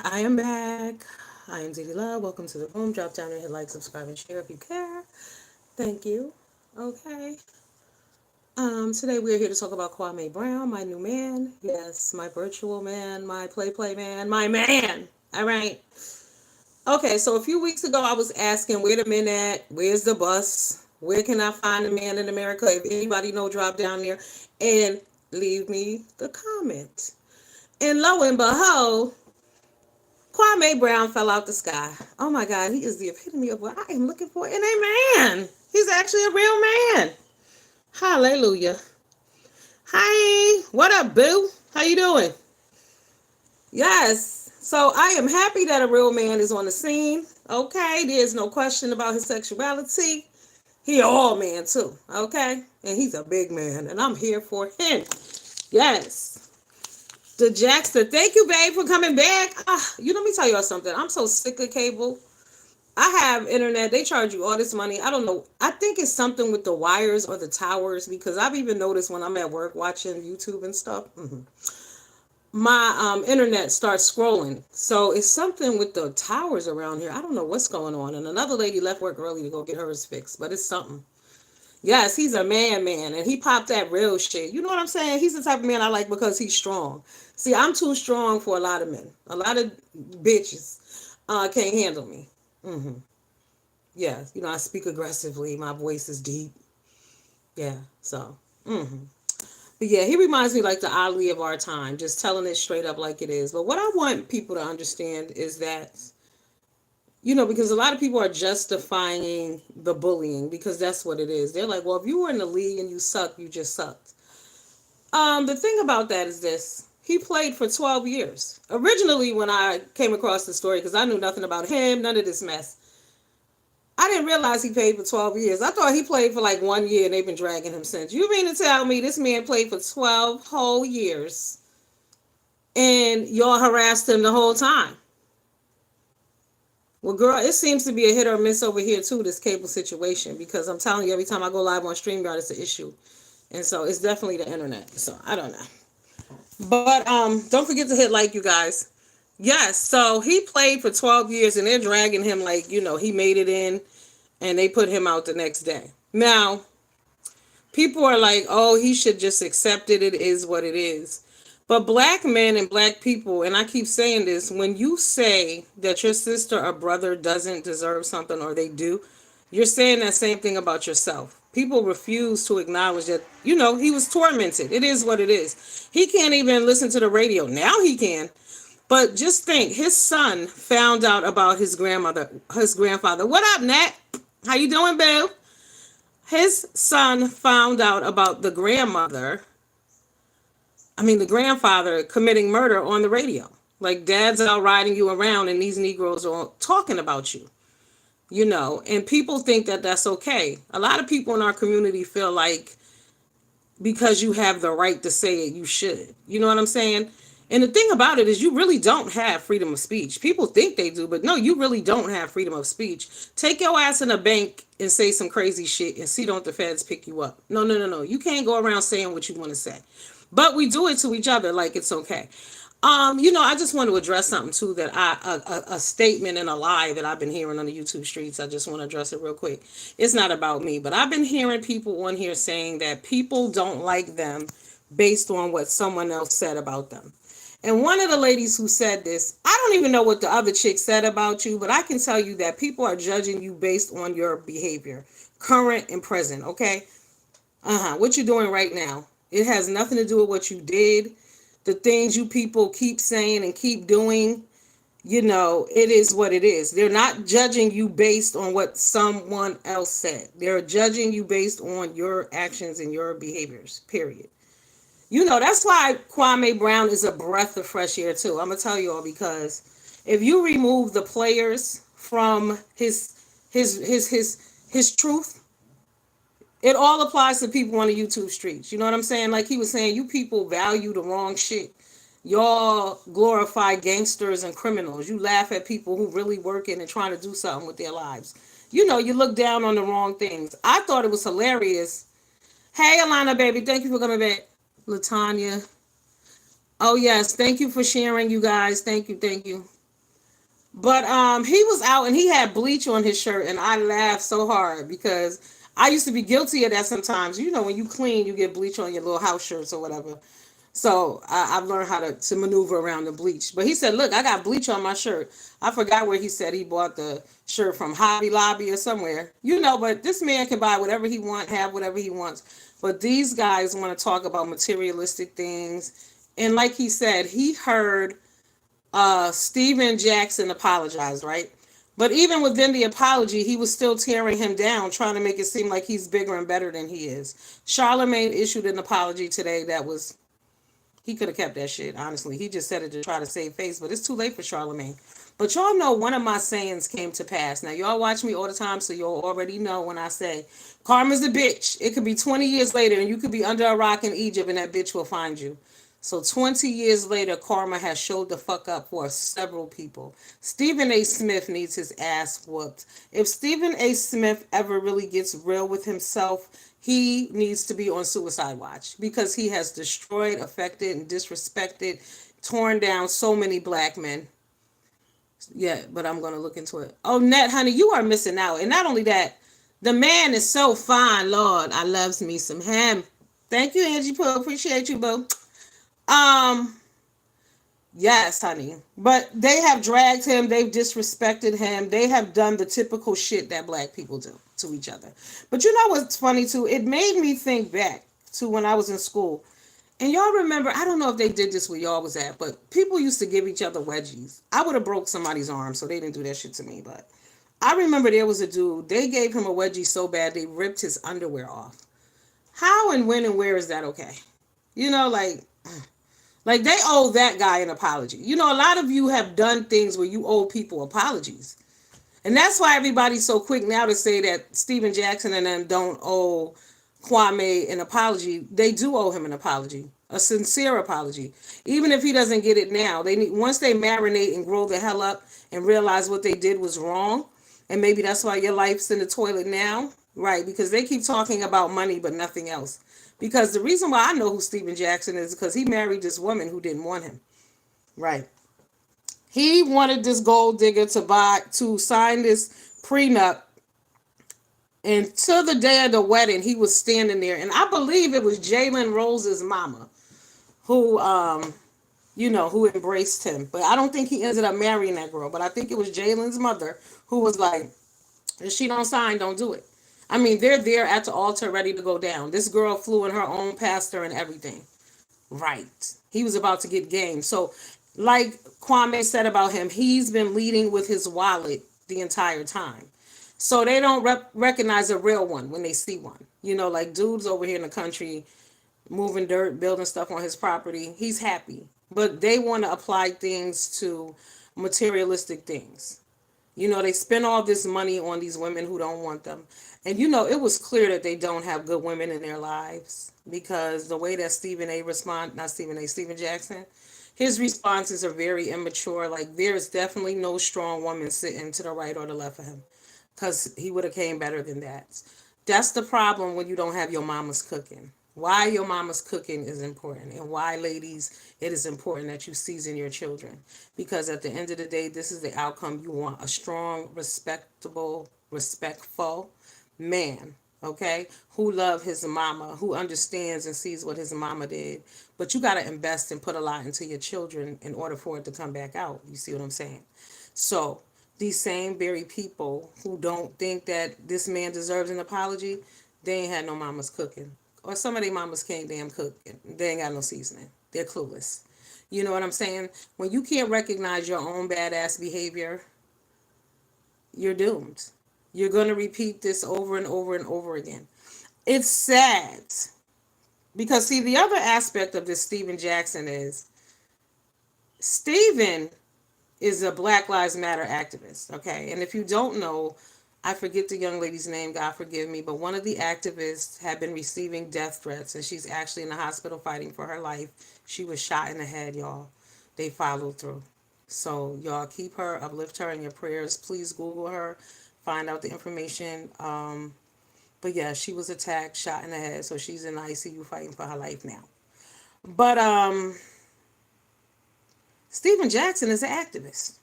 I am back. I am Zeddy Love. Welcome to the room. Drop down and hit like, subscribe, and share if you care. Thank you. Okay. Today we're here to talk about Kwame Brown, my new man. Yes, my virtual man, my play man, my man. All right. Okay, so a few weeks ago I was asking where the men at? Where's the bus? Where can I find a man in America? If anybody know, drop down there and leave me the comment. And lo and behold, Kwame Brown fell out the sky. Oh my God, he is the epitome of what I am looking for in a man. He's actually a real man. Hallelujah. Hi, what up, boo? How you doing? Yes. So I am happy that a real man is on the scene. Okay, there's no question about his sexuality. He all man too. Okay, and he's a big man, and I'm here for him. Yes. The Jackson, thank you, babe, for coming back. Let me tell y'all something. I'm so sick of cable. I have internet. They charge you all this money. I don't know. I think it's something with the wires or the towers because I've even noticed when I'm at work watching YouTube and stuff, my internet starts scrolling. So it's something with the towers around here. I don't know what's going on. And another lady left work early to go get hers fixed, but it's something. Yes, he's a man, and he popped that real shit. You know what I'm saying? He's the type of man I like because he's strong. See, I'm too strong for a lot of men. A lot of bitches can't handle me. Yeah, I speak aggressively. My voice is deep. Yeah, so. But yeah, he reminds me like the Ali of our time, just telling it straight up like it is. But what I want people to understand is that, because a lot of people are justifying the bullying because that's what it is. They're like, well, if you were in the league and you suck, you just sucked. The thing about that is this. He played for 12 years. Originally, when I came across the story, because I knew nothing about him, none of this mess, I didn't realize he played for 12 years. I thought he played for like 1 year and they've been dragging him since. You mean to tell me this man played for 12 whole years and y'all harassed him the whole time? Well, girl, it seems to be a hit or miss over here too, this cable situation, because I'm telling you, every time I go live on StreamYard, it's an issue. And so it's definitely the internet. So I don't know. But don't forget to hit like, you guys. Yes, so he played for 12 years and they're dragging him like, he made it in and they put him out the next day. Now, people are like, oh, he should just accept it. It is what it is. But black men and black people, and I keep saying this, when you say that your sister or brother doesn't deserve something or they do, you're saying that same thing about yourself. People refuse to acknowledge that, he was tormented. It is what it is. He can't even listen to the radio. Now he can. But just think, his son found out about his grandfather. What up, Nat? How you doing, Bill? His son found out about the grandfather committing murder on the radio. Like, dad's out riding you around and these Negroes are talking about you. And people think that that's okay. A lot of people in our community feel like because you have the right to say it, you should. You know what I'm saying? And the thing about it is you really don't have freedom of speech. People think they do, but no, you really don't have freedom of speech. Take your ass in a bank and say some crazy shit and see don't the feds pick you up. No. You can't go around saying what you want to say. But we do it to each other like it's okay. I just want to address something too that a statement and a lie that I've been hearing on the YouTube streets. I just want to address it real quick. It's not about me, but I've been hearing people on here saying that people don't like them based on what someone else said about them. And one of the ladies who said this, I don't even know what the other chick said about you, but I can tell you that people are judging you based on your behavior, current and present, okay? What you're doing right now. It has nothing to do with what you did. The things you people keep saying and keep doing, it is what it is. They're not judging you based on what someone else said. They're judging you based on your actions and your behaviors, period. That's why Kwame Brown is a breath of fresh air too. I'm gonna tell you all because if you remove the players from his truth, it all applies to people on the YouTube streets. You know what I'm saying? Like he was saying, you people value the wrong shit. Y'all glorify gangsters and criminals. You laugh at people who really working and trying to do something with their lives. You look down on the wrong things. I thought it was hilarious. Hey, Alana, baby, thank you for coming back. Latanya. Oh, yes. Thank you for sharing, you guys. Thank you. But he was out and he had bleach on his shirt, and I laughed so hard because I used to be guilty of that sometimes. You know, when you clean, you get bleach on your little house shirts or whatever. So I've learned how to maneuver around the bleach. But he said, "Look, I got bleach on my shirt." I forgot where he said he bought the shirt from, Hobby Lobby or somewhere. You know, but this man can buy whatever he wants, have whatever he wants. But these guys want to talk about materialistic things. And like he said, he heard Steven Jackson apologized, right? But even within the apology, he was still tearing him down, trying to make it seem like he's bigger and better than he is. Charlemagne issued an apology today that was, he could have kept that shit, honestly. He just said it to try to save face, but it's too late for Charlemagne. But y'all know one of my sayings came to pass. Now, y'all watch me all the time, so y'all already know when I say, karma's a bitch. It could be 20 years later, and you could be under a rock in Egypt, and that bitch will find you. So 20 years later, karma has showed the fuck up for several people. Stephen A. Smith needs his ass whooped. If Stephen A. Smith ever really gets real with himself, he needs to be on suicide watch because he has destroyed, affected, and disrespected, torn down so many black men. Yeah, but I'm going to look into it. Oh, Net, honey, you are missing out. And not only that, the man is so fine. Lord, I loves me some him. Thank you, Angie Pooh. Appreciate you, boo. Um, yes, honey. But they have dragged him. They've disrespected him. They have done the typical shit that black people do to each other. But you know what's funny too? It made me think back to when I was in school. And y'all remember, I don't know if they did this where y'all was at, but people used to give each other wedgies. I would have broke somebody's arm, so they didn't do that shit to me. But I remember there was a dude, they gave him a wedgie so bad they ripped his underwear off. How and when and where is that okay? You know, like they owe that guy an apology. You know, a lot of you have done things where you owe people apologies. And that's why everybody's so quick now to say that Steven Jackson and them don't owe Kwame an apology. They do owe him an apology, a sincere apology. Even if he doesn't get it now, they need, once they marinate and grow the hell up and realize what they did was wrong, and maybe that's why your life's in the toilet now, right? Because they keep talking about money but nothing else. Because the reason why I know who Steven Jackson is because he married this woman who didn't want him, right? He wanted this gold digger to sign this prenup, and to the day of the wedding, he was standing there, and I believe it was Jalen Rose's mama who, who embraced him. But I don't think he ended up marrying that girl. But I think it was Jalen's mother who was like, if she don't sign, don't do it. I mean, they're there at the altar ready to go down. This girl flew in her own pastor and everything. Right. He was about to get game. So, like Kwame said about him, he's been leading with his wallet the entire time. So they don't recognize a real one when they see one. You know, like dudes over here in the country moving dirt, building stuff on his property. He's happy. But they want to apply things to materialistic things. You know, they spend all this money on these women who don't want them. And, you know, it was clear that they don't have good women in their lives because the way that Stephen Jackson, his responses are very immature. Like, there's definitely no strong woman sitting to the right or the left of him because he would have came better than that. That's the problem when you don't have your mama's cooking. Why your mama's cooking is important, and why, ladies, it is important that you season your children. Because at the end of the day, this is the outcome you want: a strong, respectable, respectful man, okay, who love his mama, who understands and sees what his mama did. But you got to invest and put a lot into your children in order for it to come back out. You see what I'm saying? So these same very people who don't think that this man deserves an apology, they ain't had no mama's cooking. Or some of their mamas can't damn cook. They ain't got no seasoning. They're clueless. You know what I'm saying? When you can't recognize your own badass behavior, you're doomed. You're going to repeat this over and over and over again. It's sad. Because, see, the other aspect of this Steven Jackson is Steven is a Black Lives Matter activist, okay? And if you don't know, I forget the young lady's name, God forgive me, but one of the activists had been receiving death threats, and she's actually in the hospital fighting for her life. She was shot in the head, y'all. They followed through. So, y'all keep her, uplift her in your prayers. Please Google her, find out the information. But yeah, she was attacked, shot in the head, so she's in the ICU fighting for her life now. But Stephen Jackson is an activist.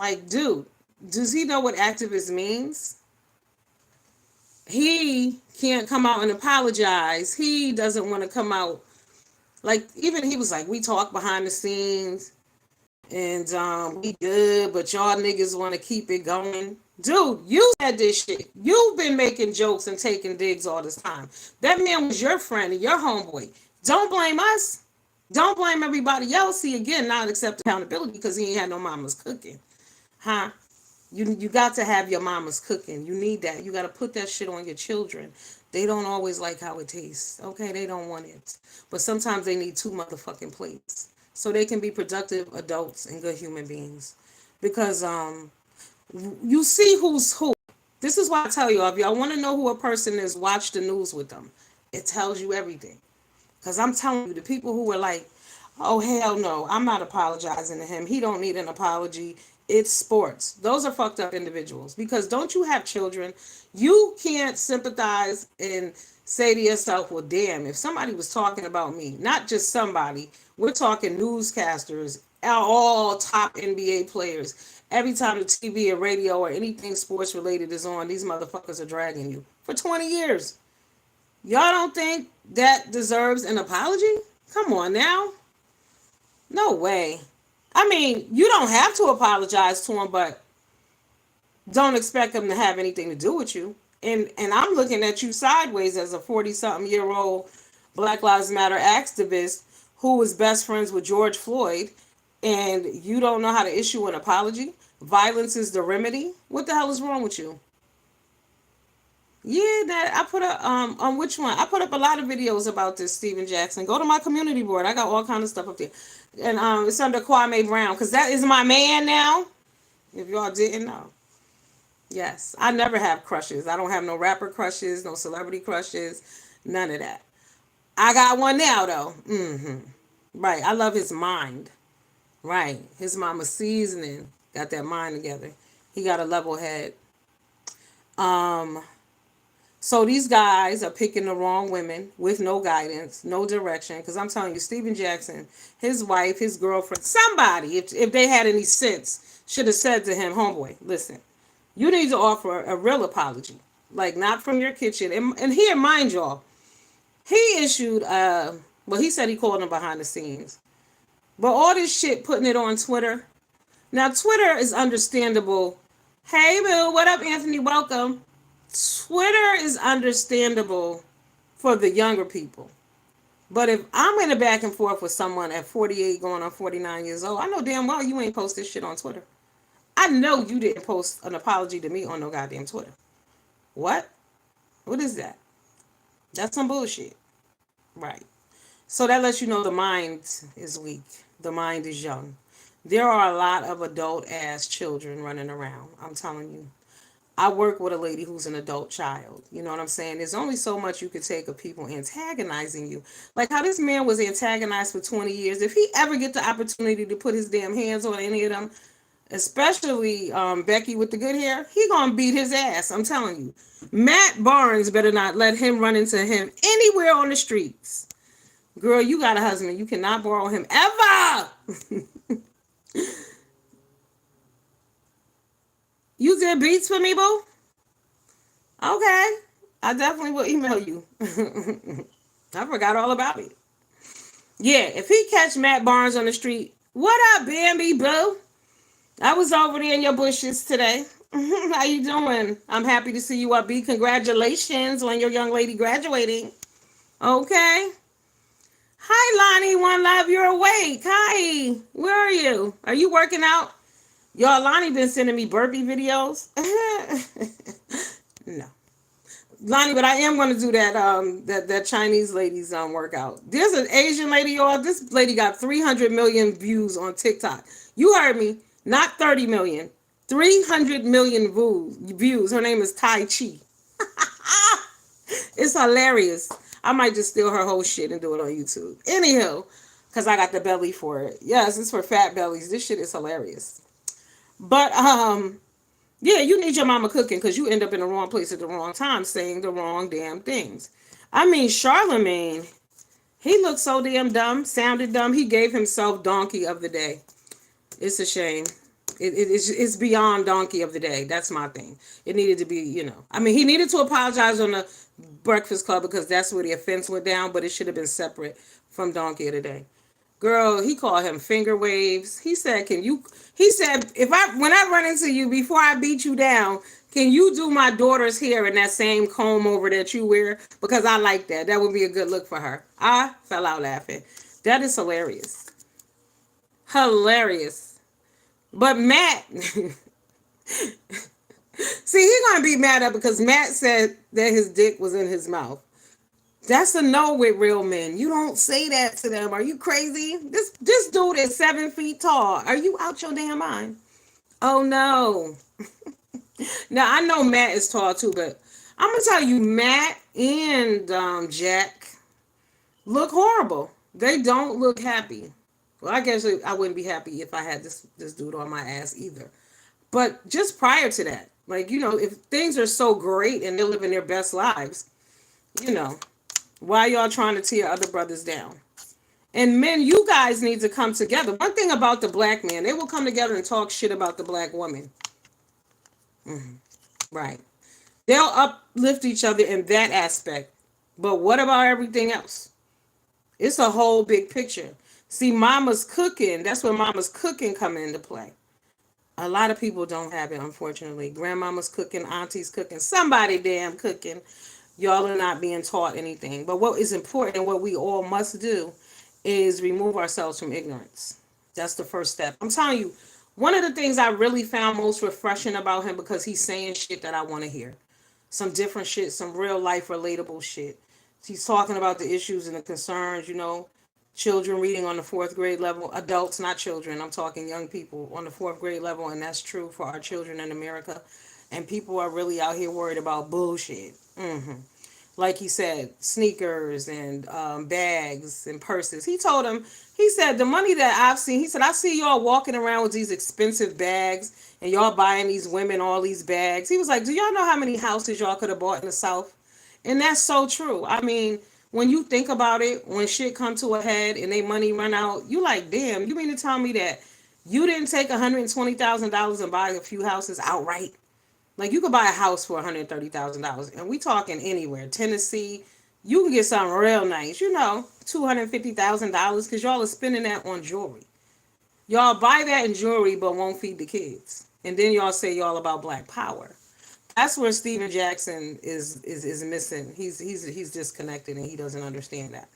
Like, dude, does he know what activist means? He can't come out and apologize. He doesn't want to come out. Like, even he was like, we talk behind the scenes and we good, but y'all niggas want to keep it going. Dude, you said this shit. You've been making jokes and taking digs all this time. That man was your friend and your homeboy. Don't blame us. Don't blame everybody else. See, again, not accept accountability because he ain't had no mama's cooking. Huh? You got to have your mama's cooking. You need that. You got to put that shit on your children. They don't always like how it tastes. Okay, they don't want it. But sometimes they need two motherfucking plates so they can be productive adults and good human beings. Because you see who's who. This is why I tell you, if y'all want to know who a person is, watch the news with them. It tells you everything. Because I'm telling you, the people who were like, oh, hell no, I'm not apologizing to him. He don't need an apology. It's sports. Those are fucked up individuals. Because don't you have children? You can't sympathize and say to yourself, well, damn, if somebody was talking about me, not just somebody, we're talking newscasters, all top NBA players. Every time the TV or radio or anything sports related is on, these motherfuckers are dragging you for 20 years. Y'all don't think that deserves an apology? Come on now. No way. I mean, you don't have to apologize to him, but don't expect him to have anything to do with you. And I'm looking at you sideways as a 40-something-year-old Black Lives Matter activist who was best friends with George Floyd, and you don't know how to issue an apology? Violence is the remedy? What the hell is wrong with you? Yeah, that I put up on which one? I put up a lot of videos about this Stephen Jackson. Go to my community board. I got all kind of stuff up there. And it's under Kwame Brown because that is my man now. If y'all didn't know. Yes. I never have crushes. I don't have no rapper crushes, no celebrity crushes, none of that. I got one now though. Right. I love his mind. Right. His mama seasoning. Got that mind together. He got a level head. Um So these guys are picking the wrong women with no guidance, no direction. Because I'm telling you, Stephen Jackson, his wife, his girlfriend, somebody, if they had any sense, should have said to him, homeboy, listen, you need to offer a real apology. Like, not from your kitchen. And here, mind y'all, he issued, well, he said he called him behind the scenes. But all this shit, putting it on Twitter. Now, Twitter is understandable. Hey, Bill, what up, Anthony? Welcome. Twitter is understandable for the younger people. But if I'm in a back and forth with someone at 48 going on 49 years old, I know damn well you ain't post this shit on Twitter. I know you didn't post an apology to me on no goddamn Twitter. What? What is that? That's some bullshit. Right. So that lets you know the mind is weak. The mind is young. There are a lot of adult ass children running around. I'm telling you. I work with a lady who's an adult child. You know what I'm saying? There's only so much you could take of people antagonizing you. Like how this man was antagonized for 20 years. If he ever get the opportunity to put his damn hands on any of them, especially Becky with the good hair, he gonna beat his ass. I'm telling you. Matt Barnes better not let him run into him anywhere on the streets. Girl, you got a husband. You cannot borrow him ever. You did beats for me, boo? Okay. I definitely will email you. I forgot all about it. Yeah, if he catch Matt Barnes on the street, what up, Bambi, boo? I was over there in your bushes today. How you doing? I'm happy to see you up, B. Congratulations on your young lady graduating. Okay. Hi, Lonnie. One love. You're awake. Hi. Where are you? Are you working out? Y'all, Lonnie been sending me burpee videos. No. Lonnie, but I am going to do that Chinese lady's workout. There's an Asian lady, y'all. This lady got 300 million views on TikTok. You heard me. Not 30 million. 300 million views. Her name is Tai Chi. It's hilarious. I might just steal her whole shit and do it on YouTube. Anyhow, because I got the belly for it. Yes, it's for fat bellies. This shit is hilarious. But, yeah, you need your mama cooking because you end up in the wrong place at the wrong time saying the wrong damn things. I mean, Charlemagne, he looked so damn dumb, sounded dumb. He gave himself donkey of the day. It's a shame. It's beyond donkey of the day. That's my thing. It needed to be, I mean, he needed to apologize on the Breakfast Club because that's where the offense went down, but it should have been separate from donkey of the day. Girl, he called him finger waves. He said, he said, when I run into you before I beat you down, can you do my daughter's hair in that same comb over that you wear? Because I like that. That would be a good look for her. I fell out laughing. That is hilarious. Hilarious. But Matt, see, he's gonna be mad at because Matt said that his dick was in his mouth. That's a no with real men. You don't say that to them. Are you crazy? This dude is 7 feet tall. Are you out your damn mind? Oh no. Now I know Matt is tall too, but I'm gonna tell you, Matt and Jack look horrible. They don't look happy. Well, I guess I wouldn't be happy if I had this dude on my ass either. But just prior to that, like, if things are so great and they're living their best lives, you know, why y'all trying to tear other brothers down? And men, you guys need to come together. One thing about the black man, they will come together and talk shit about the black woman. Mm-hmm. Right. They'll uplift each other in that aspect. But what about everything else? It's a whole big picture. See, mama's cooking. That's where mama's cooking come into play. A lot of people don't have it, unfortunately. Grandmama's cooking, auntie's cooking, somebody damn cooking. Y'all are not being taught anything. But what is important and what we all must do is remove ourselves from ignorance. That's the first step. I'm telling you, one of the things I really found most refreshing about him, because he's saying shit that I want to hear. Some different shit, some real life relatable shit. He's talking about the issues and the concerns, children reading on the fourth grade level, adults, not children. I'm talking young people on the fourth grade level, and that's true for our children in America. And people are really out here worried about bullshit. Like he said, sneakers and bags and purses. He said, the money that I've seen, he said, I see y'all walking around with these expensive bags and y'all buying these women all these bags. He was like, do y'all know how many houses y'all could have bought in the South? And that's so true. I mean, when you think about it, when shit come to a head and they money run out, you like, damn, you mean to tell me that you didn't take $120,000 and buy a few houses outright? Like, you could buy a house for $130,000, and we talking anywhere. Tennessee, you can get something real nice, $250,000, because y'all are spending that on jewelry. Y'all buy that in jewelry, but won't feed the kids. And then y'all say y'all about black power. That's where Steven Jackson is missing. He's disconnected, and he doesn't understand that.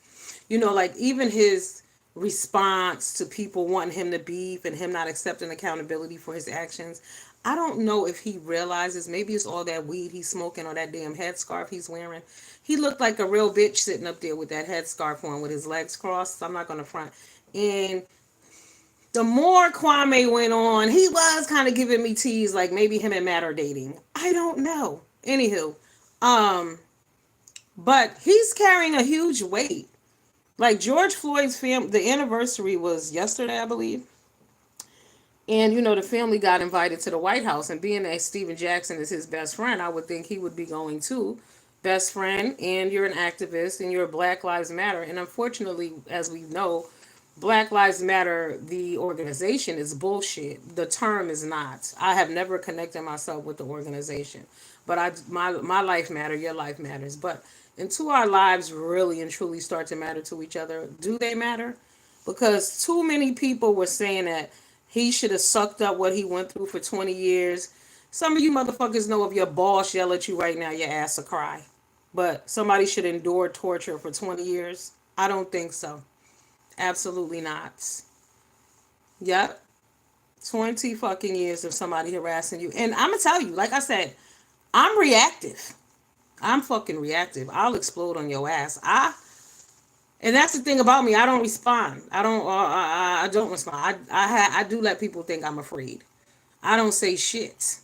Like, even his response to people wanting him to beef and him not accepting accountability for his actions. I don't know if he realizes, maybe it's all that weed he's smoking or that damn headscarf he's wearing. He looked like a real bitch sitting up there with that headscarf on with his legs crossed. So I'm not going to front. And the more Kwame went on, he was kind of giving me tease, like maybe him and Matt are dating. I don't know. Anywho, but he's carrying a huge weight. Like, George Floyd's the anniversary was yesterday, I believe. And, the family got invited to the White House. And being that Steven Jackson is his best friend, I would think he would be going too. Best friend, and you're an activist, and you're Black Lives Matter. And unfortunately, as we know, Black Lives Matter, the organization, is bullshit. The term is not. I have never connected myself with the organization. But my life matter, your life matters. But until our lives really and truly start to matter to each other, do they matter? Because too many people were saying that he should have sucked up what he went through for 20 years. Some of you motherfuckers know if your boss yell at you right now, your ass will cry. But somebody should endure torture for 20 years? I don't think so. Absolutely not. Yep. 20 fucking years of somebody harassing you. And I'm going to tell you, like I said, I'm reactive. I'm fucking reactive. I'll explode on your ass. And that's the thing about me. I don't respond. I don't respond. I do let people think I'm afraid. I don't say shit.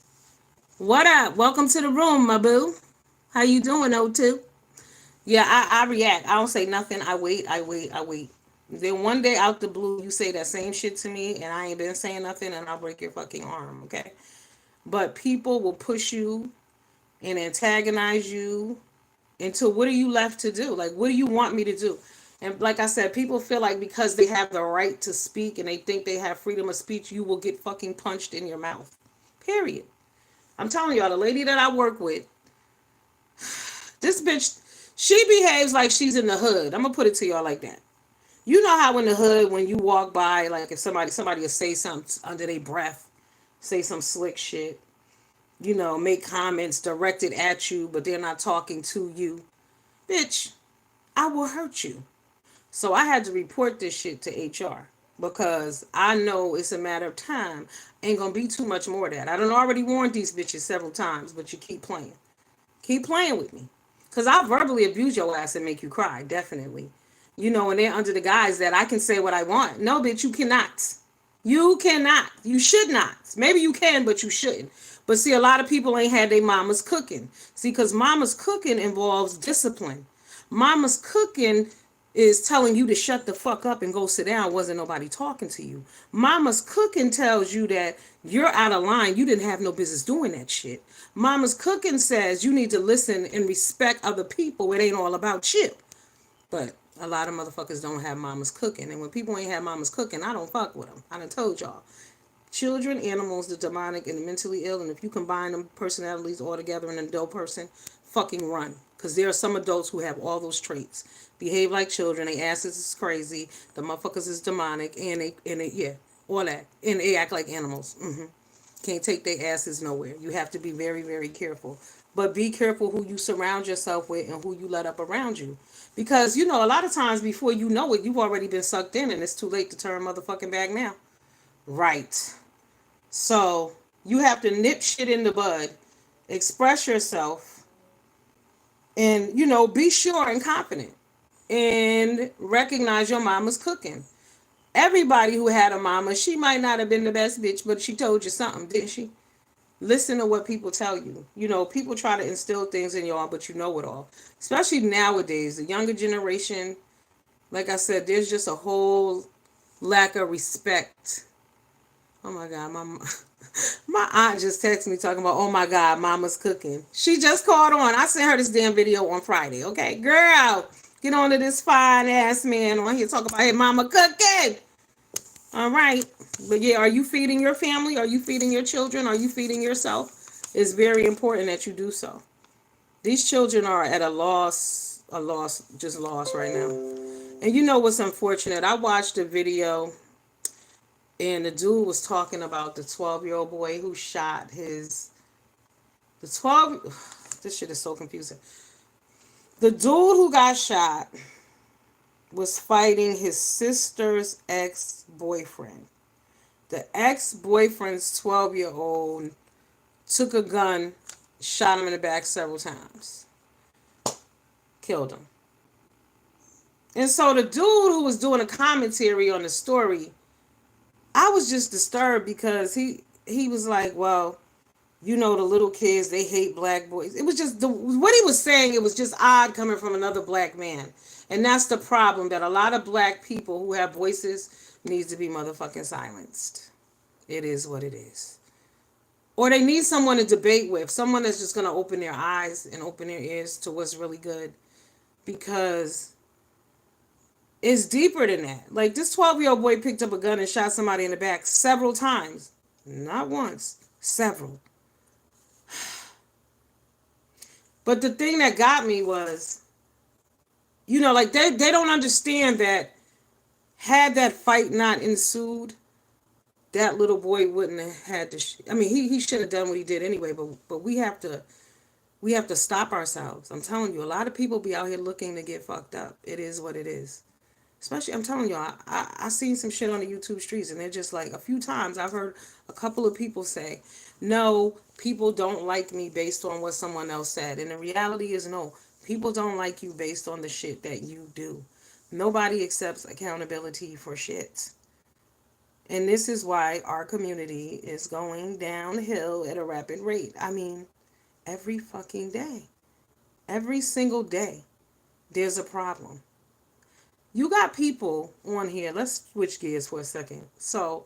What up? Welcome to the room, my boo. How you doing, O2? Yeah, I react. I don't say nothing. I wait. Then one day out the blue, you say that same shit to me, and I ain't been saying nothing, and I'll break your fucking arm, okay? But people will push you and antagonize you until what are you left to do? Like, what do you want me to do? And like I said, people feel like because they have the right to speak and they think they have freedom of speech, you will get fucking punched in your mouth. Period. I'm telling y'all, the lady that I work with, this bitch, she behaves like she's in the hood. I'm gonna put it to y'all like that. You know how in the hood when you walk by, like if somebody will say something under their breath, say some slick shit, make comments directed at you, but they're not talking to you. Bitch, I will hurt you. So I had to report this shit to HR because I know it's a matter of time. Ain't gonna be too much more of that. I done already warned these bitches several times, but you keep playing. Keep playing with me. Because I verbally abuse your ass and make you cry, definitely. And they're under the guise that I can say what I want. No, bitch, you cannot. You cannot. You should not. Maybe you can, but you shouldn't. But see, a lot of people ain't had their mamas cooking. See, because mama's cooking involves discipline. Mama's cooking is telling you to shut the fuck up and go sit down. Wasn't nobody talking to you. Mama's cooking tells you that you're out of line. You didn't have no business doing that shit. Mama's cooking says you need to listen and respect other people. It ain't all about you. But a lot of motherfuckers don't have mamas cooking. And when people ain't have mamas cooking, I don't fuck with them. I done told y'all. Children, animals, the demonic, and the mentally ill. And if you combine them personalities all together in an adult person, fucking run. Because there are some adults who have all those traits. Behave like children. They asses is crazy. The motherfuckers is demonic. Yeah, all that. And they act like animals. Can't take their asses nowhere. You have to be very, very careful. But be careful who you surround yourself with and who you let up around you. Because, a lot of times before you know it, you've already been sucked in and it's too late to turn motherfucking back now. Right. So you have to nip shit in the bud, express yourself, and, be sure and confident. And recognize your mama's cooking. Everybody who had a mama, she might not have been the best bitch, but she told you something, didn't she? Listen to what people tell you. People try to instill things in y'all, but you know it all. Especially nowadays, the younger generation, like I said, there's just a whole lack of respect. Oh my God, my aunt just texted me talking about, oh my God, mama's cooking. She just called on. I sent her this damn video on Friday. Okay, girl, get on to this fine ass man on here talking about, hey, mama cooking. All right. But yeah, are you feeding your family? Are you feeding your children? Are you feeding yourself? It's very important that you do so. These children are at a loss right now. And you know what's unfortunate? I watched a video and the dude was talking about the 12-year-old boy who shot the 12, this shit is so confusing. The dude who got shot was fighting his sister's ex-boyfriend. The ex-boyfriend's 12-year-old took a gun, shot him in the back several times. Killed him. And so the dude who was doing a commentary on the story, I was just disturbed because he was like, well, the little kids, they hate black boys. It was just, what he was saying, it was just odd coming from another black man. And that's the problem, that a lot of black people who have voices needs to be motherfucking silenced. It is what it is. Or they need someone to debate with, someone that's just going to open their eyes and open their ears to what's really good. Because it's deeper than that. Like, this 12-year-old boy picked up a gun and shot somebody in the back several times. Not once, several. But the thing that got me was, like they don't understand that had that fight not ensued, that little boy wouldn't have had to. I mean, he should have done what he did anyway. But we have to stop ourselves. I'm telling you, a lot of people be out here looking to get fucked up. It is what it is. Especially, I'm telling you, I seen some shit on the YouTube streets, and they're just like, a few times I've heard a couple of people say, no, people don't like me based on what someone else said. And the reality is, no, people don't like you based on the shit that you do. Nobody accepts accountability for shit. And this is why our community is going downhill at a rapid rate. I mean, every fucking day. Every single day, there's a problem. You got people on here. Let's switch gears for a second. So,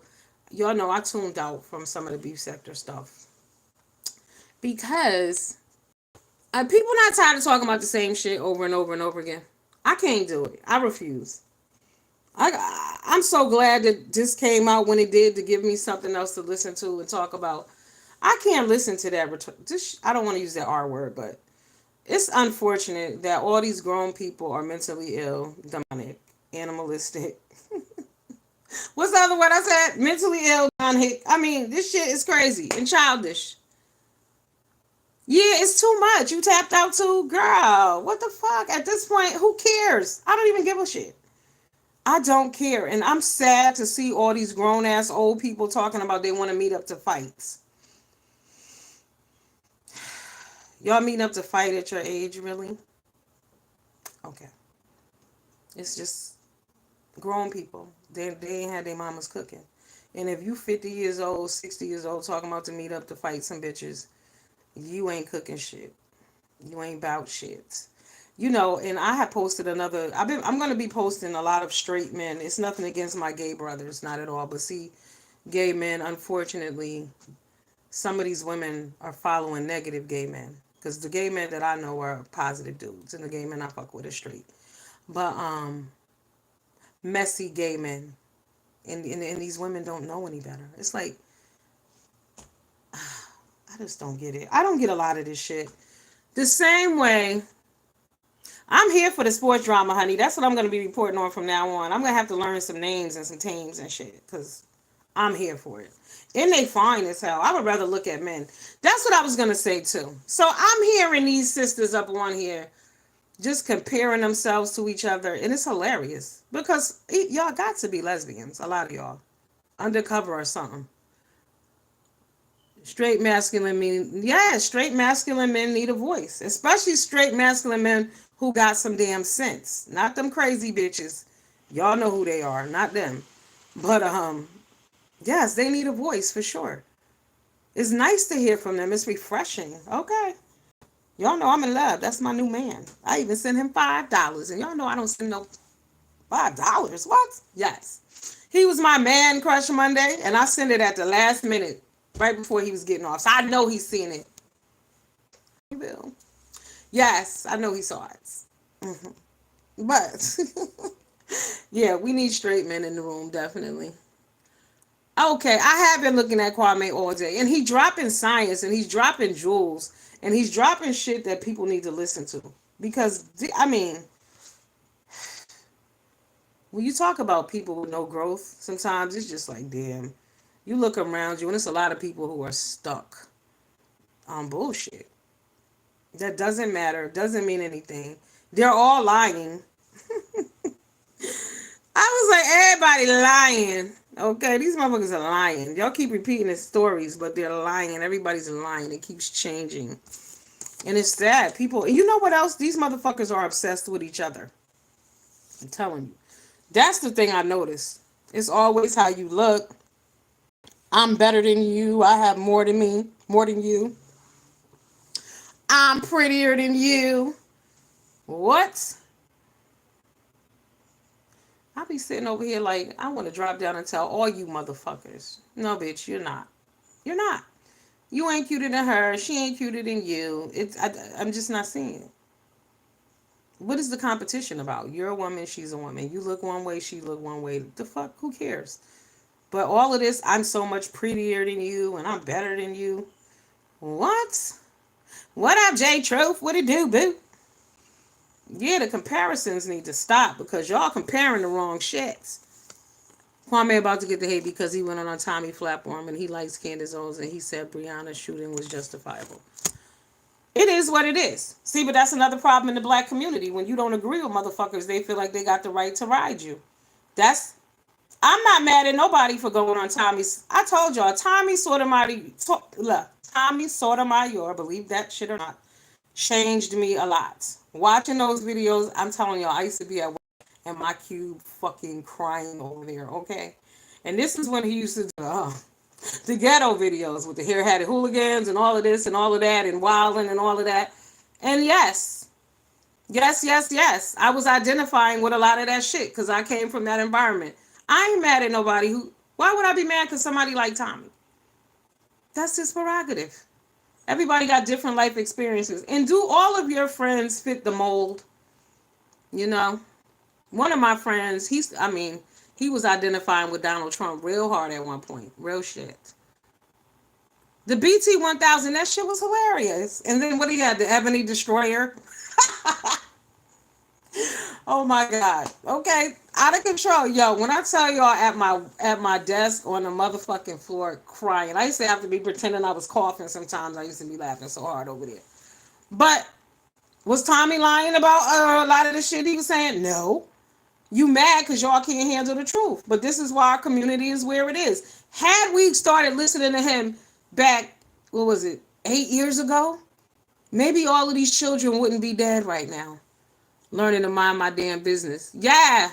y'all know I tuned out from some of the beef sector stuff. Because people not tired of talking about the same shit over and over and over again. I can't do it. I refuse. I'm so glad that this came out when it did to give me something else to listen to and talk about. I can't listen to that. I don't want to use that R word, but it's unfortunate that all these grown people are mentally ill, demonic, animalistic. What's the other word I said? Mentally ill, demonic. I mean, this shit is crazy and childish. Yeah, it's too much. You tapped out too, girl. What the fuck? At this point, who cares? I don't even give a shit. I don't care. And I'm sad to see all these grown ass old people talking about they want to meet up to fights. Y'all meeting up to fight at your age, really? Okay. It's just grown people. They ain't had their mamas cooking. And if you 50 years old, 60 years old, talking about to meet up to fight some bitches, you ain't cooking shit. You ain't about shit. You know, and I have posted another. I'm gonna be posting a lot of straight men. It's nothing against my gay brothers, not at all. But see, gay men, unfortunately, some of these women are following negative gay men. Because the gay men that I know are positive dudes, and the gay men I fuck with are straight. But messy gay men, and these women don't know any better. It's like I just don't get it. I don't get a lot of this shit. The same way. I'm here for the sports drama, honey. That's what I'm going to be reporting on from now on. I'm going to have to learn some names and some teams and shit because I'm here for it. And they fine as hell. I would rather look at men. That's what I was going to say too. So I'm hearing these sisters up on here just comparing themselves to each other. And it's hilarious because y'all got to be lesbians. A lot of y'all. Undercover or something. Straight masculine men, yeah, straight masculine men need a voice, especially straight masculine men who got some damn sense. Not them crazy bitches. Y'all know who they are, not them. But yes, they need a voice for sure. It's nice to hear from them. It's refreshing. Okay. Y'all know I'm in love. That's my new man. I even sent him $5. And y'all know I don't send no $5. What? Yes. He was my man crush Monday, and I sent it at the last minute, right before he was getting off. So I know he's seen it. He will. Yes, I know he saw it. But yeah, we need straight men in the room, definitely. Okay, I have been looking at Kwame all day, and he's dropping science, and he's dropping jewels, and he's dropping shit that people need to listen to. Because I mean, when you talk about people with no growth, sometimes it's just like, damn. You look around you, and it's a lot of people who are stuck on bullshit. That doesn't matter, doesn't mean anything. They're all lying. I was like, everybody lying. Okay, these motherfuckers are lying. Y'all keep repeating the stories, but they're lying. Everybody's lying. It keeps changing. And it's sad. People, and you know what else? These motherfuckers are obsessed with each other. I'm telling you. That's the thing I noticed. It's always how you look. I'm better than you. I have more than me, more than you. I'm prettier than you. What? I be sitting over here like I want to drop down and tell all you motherfuckers. No, bitch, you're not. You're not. You ain't cuter than her. She ain't cuter than you. I'm just not seeing it. What is the competition about? You're a woman. She's a woman. You look one way. She look one way. The fuck? Who cares? But all of this, I'm so much prettier than you, and I'm better than you. What? What up, J Truth? What it do, boo? Yeah, the comparisons need to stop because y'all comparing the wrong shits. Kwame about to get the hate because he went on Tommy platform and he likes Candace Owens and he said Breonna's shooting was justifiable. It is what it is. See, but that's another problem in the black community. When you don't agree with motherfuckers, they feel like they got the right to ride you. I'm not mad at nobody for going on Tommy's. I told y'all, Tommy Sotomayor, believe that shit or not, changed me a lot. Watching those videos, I'm telling y'all, I used to be at work in my cube fucking crying over there, okay? And this is when he used to do the ghetto videos with the hair-hatted hooligans and all of this and all of that and wilding and all of that. And yes, I was identifying with a lot of that shit because I came from that environment. I ain't mad at nobody why would I be mad because somebody like Tommy? That's his prerogative. Everybody got different life experiences. And do all of your friends fit the mold? You know, one of my friends, he was identifying with Donald Trump real hard at one point. Real shit. The BT 1000, that shit was hilarious. And then what he had, the Ebony Destroyer. Oh my God. Okay. Out of control. Yo, when I tell y'all at my desk on the motherfucking floor crying, I used to have to be pretending I was coughing sometimes. I used to be laughing so hard over there. But was Tommy lying about a lot of the shit he was saying? No. You mad because y'all can't handle the truth. But this is why our community is where it is. Had we started listening to him back, what was it, 8 years ago? Maybe all of these children wouldn't be dead right now. Learning to mind my damn business. Yeah.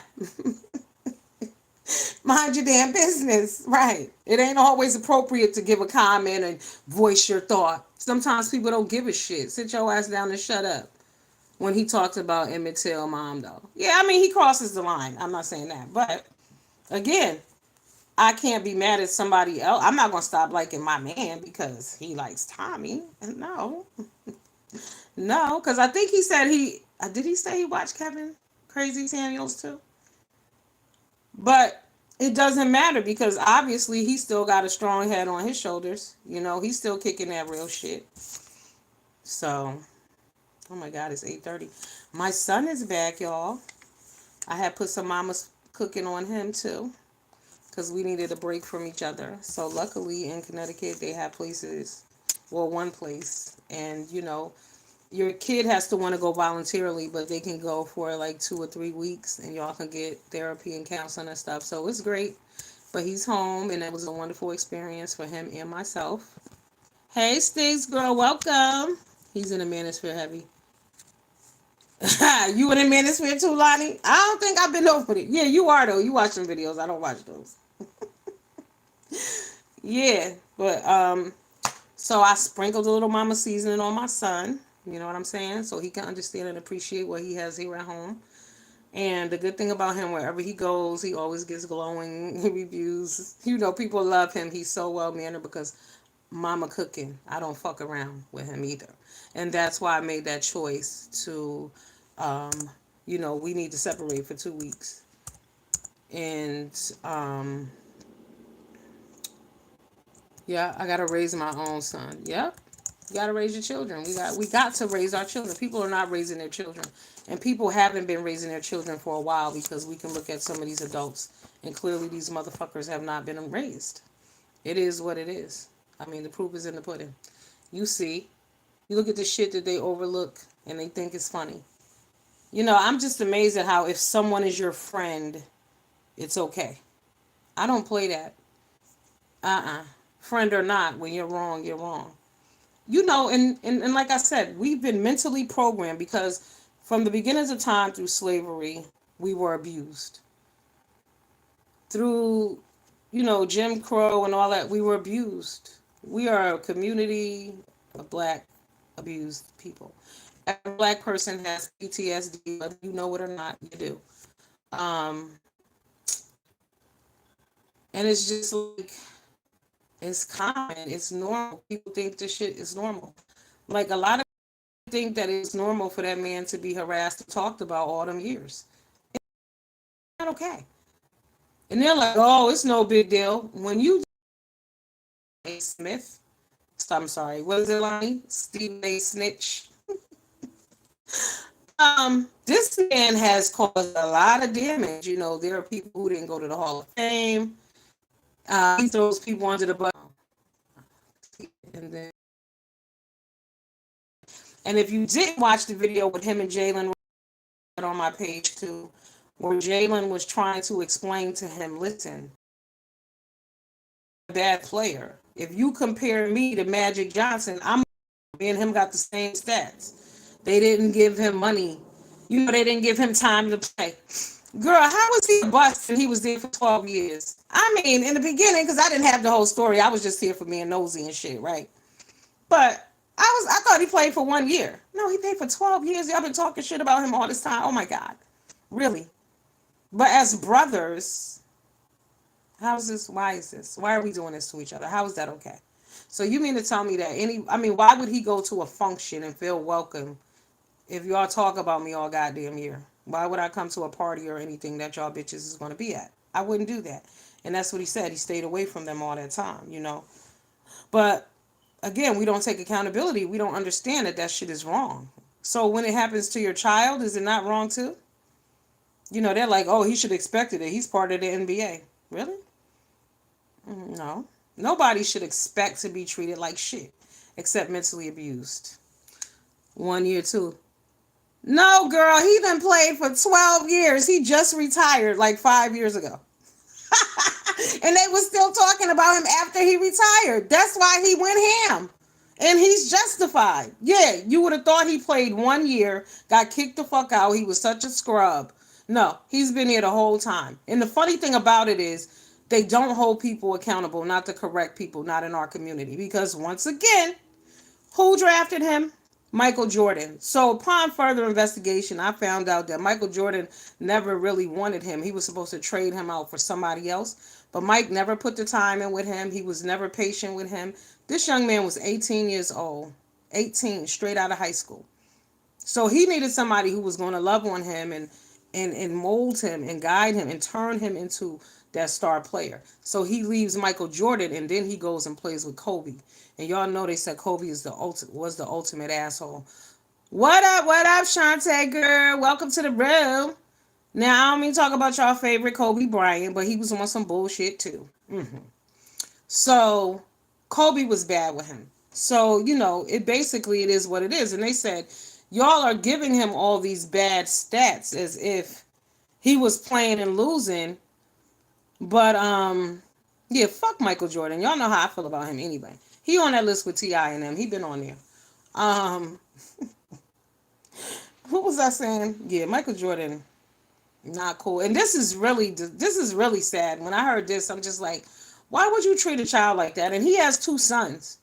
Mind your damn business. Right. It ain't always appropriate to give a comment and voice your thought. Sometimes people don't give a shit. Sit your ass down and shut up. When he talks about Emmett Till mom, though. Yeah, I mean, he crosses the line. I'm not saying that. But, again, I can't be mad at somebody else. I'm not going to stop liking my man because he likes Tommy. No. No, because I think he said did he say he watched Kevin Crazy Samuels too? But it doesn't matter because obviously he still got a strong head on his shoulders. You know, he's still kicking that real shit. So, oh my God, it's 8:30. My son is back, y'all. I had put some mama's cooking on him too because we needed a break from each other. So luckily in Connecticut they have places, well, one place, and your kid has to want to go voluntarily, but they can go for like 2 or 3 weeks and y'all can get therapy and counseling and stuff. So it's great. But he's home and it was a wonderful experience for him and myself. Hey, Sticks girl, welcome. He's in the Manosphere Heavy. You in the Manosphere too, Lonnie? I don't think I've been over it. Yeah, you are though. You watch some videos. I don't watch those. Yeah, but so I sprinkled a little mama seasoning on my son. You know what I'm saying? So he can understand and appreciate what he has here at home. And the good thing about him, wherever he goes, he always gets glowing reviews. People love him. He's so well mannered because mama cooking. I don't fuck around with him either. And that's why I made that choice to, we need to separate for 2 weeks. And, yeah, I got to raise my own son. Yep. You got to raise your children. We got to raise our children. People are not raising their children. And people haven't been raising their children for a while because we can look at some of these adults and clearly these motherfuckers have not been raised. It is what it is. I mean, the proof is in the pudding. You see, you look at the shit that they overlook and they think it's funny. I'm just amazed at how if someone is your friend, it's okay. I don't play that. Friend or not, when you're wrong, you're wrong. And like I said, we've been mentally programmed because from the beginnings of time through slavery, we were abused. Through, Jim Crow and all that, we were abused. We are a community of black abused people. Every black person has PTSD, whether you know it or not, you do. Um, and it's just like, it's common, it's normal. People think this shit is normal. Like a lot of people think that it's normal for that man to be harassed and talked about all them years. It's not okay. And they're like, oh, it's no big deal. When you A. Smith, I'm sorry, what is it, Lonnie? Stephen A. Snitch. This man has caused a lot of damage. There are people who didn't go to the Hall of Fame. He throws people under the bus. And then, and if you didn't watch the video with him and Jalen on my page too, where Jalen was trying to explain to him, listen, I'm a bad player. If you compare me to Magic Johnson, me and him got the same stats. They didn't give him money. They didn't give him time to play. Girl, how was he a bust and he was there for 12 years? I mean, in the beginning, because I didn't have the whole story. I was just here for being nosy and shit, right? But I thought he played for 1 year. No, he played for 12 years. Y'all been talking shit about him all this time. Oh my God. Really? But as brothers, how's this? Why is this? Why are we doing this to each other? How is that okay? So you mean to tell me that why would he go to a function and feel welcome if y'all talk about me all goddamn year? Why would I come to a party or anything that y'all bitches is going to be at? I wouldn't do that. And that's what he said. He stayed away from them all that time, you know. But again, we don't take accountability. We don't understand that that shit is wrong. So when it happens to your child, is it not wrong too? You know, they're like, oh, he should have expected it. He's part of the NBA. Really? No. Nobody should expect to be treated like shit except mentally abused. 1 year too. No, girl, he done played for 12 years. He just retired like 5 years ago. And they were still talking about him after he retired. That's why he went ham. And he's justified. Yeah, you would have thought he played 1 year, got kicked the fuck out. He was such a scrub. No, he's been here the whole time. And the funny thing about it is, they don't hold people accountable, not the correct people, not in our community. Because once again, who drafted him? Michael Jordan. So upon further investigation, I found out that Michael Jordan never really wanted him. He was supposed to trade him out for somebody else, but Mike never put the time in with him. He was never patient with him. This young man was 18 years old, 18, straight out of high school. So he needed somebody who was going to love on him and mold him and guide him and turn him into that star player. So he leaves Michael Jordan and then he goes and plays with Kobe. And y'all know they said Kobe is was the ultimate asshole. What up, Shantae girl? Welcome to the room. Now, I don't mean talk about y'all favorite Kobe Bryant, but he was on some bullshit too. So Kobe was bad with him. So, you know, it is what it is. And they said, y'all are giving him all these bad stats as if he was playing and losing. But yeah, fuck Michael Jordan. Y'all know how I feel about him anyway. He on that list with T.I. and them. He been on there. Um who was I saying? Yeah, Michael Jordan, not cool. And this is really sad. When I heard this, I'm just like, why would you treat a child like that? And he has two sons.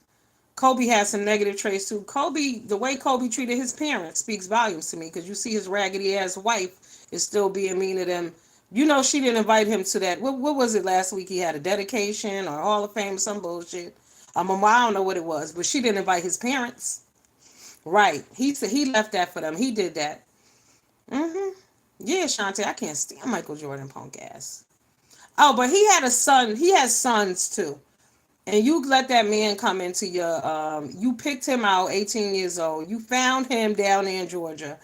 Kobe has some negative traits too. Kobe, the way Kobe treated his parents speaks volumes to me, because you see his raggedy ass wife is still being mean to them. You know, she didn't invite him to that. What was it last week? He had a dedication or Hall of Fame, some bullshit. I don't know what it was, but she didn't invite his parents. Right. He said he left that for them. He did that. Mm-hmm. Yeah, Shantae, I can't stand Michael Jordan punk ass. Oh, but he had a son. He has sons too. And you let that man come into your you picked him out, 18 years old. You found him down there in Georgia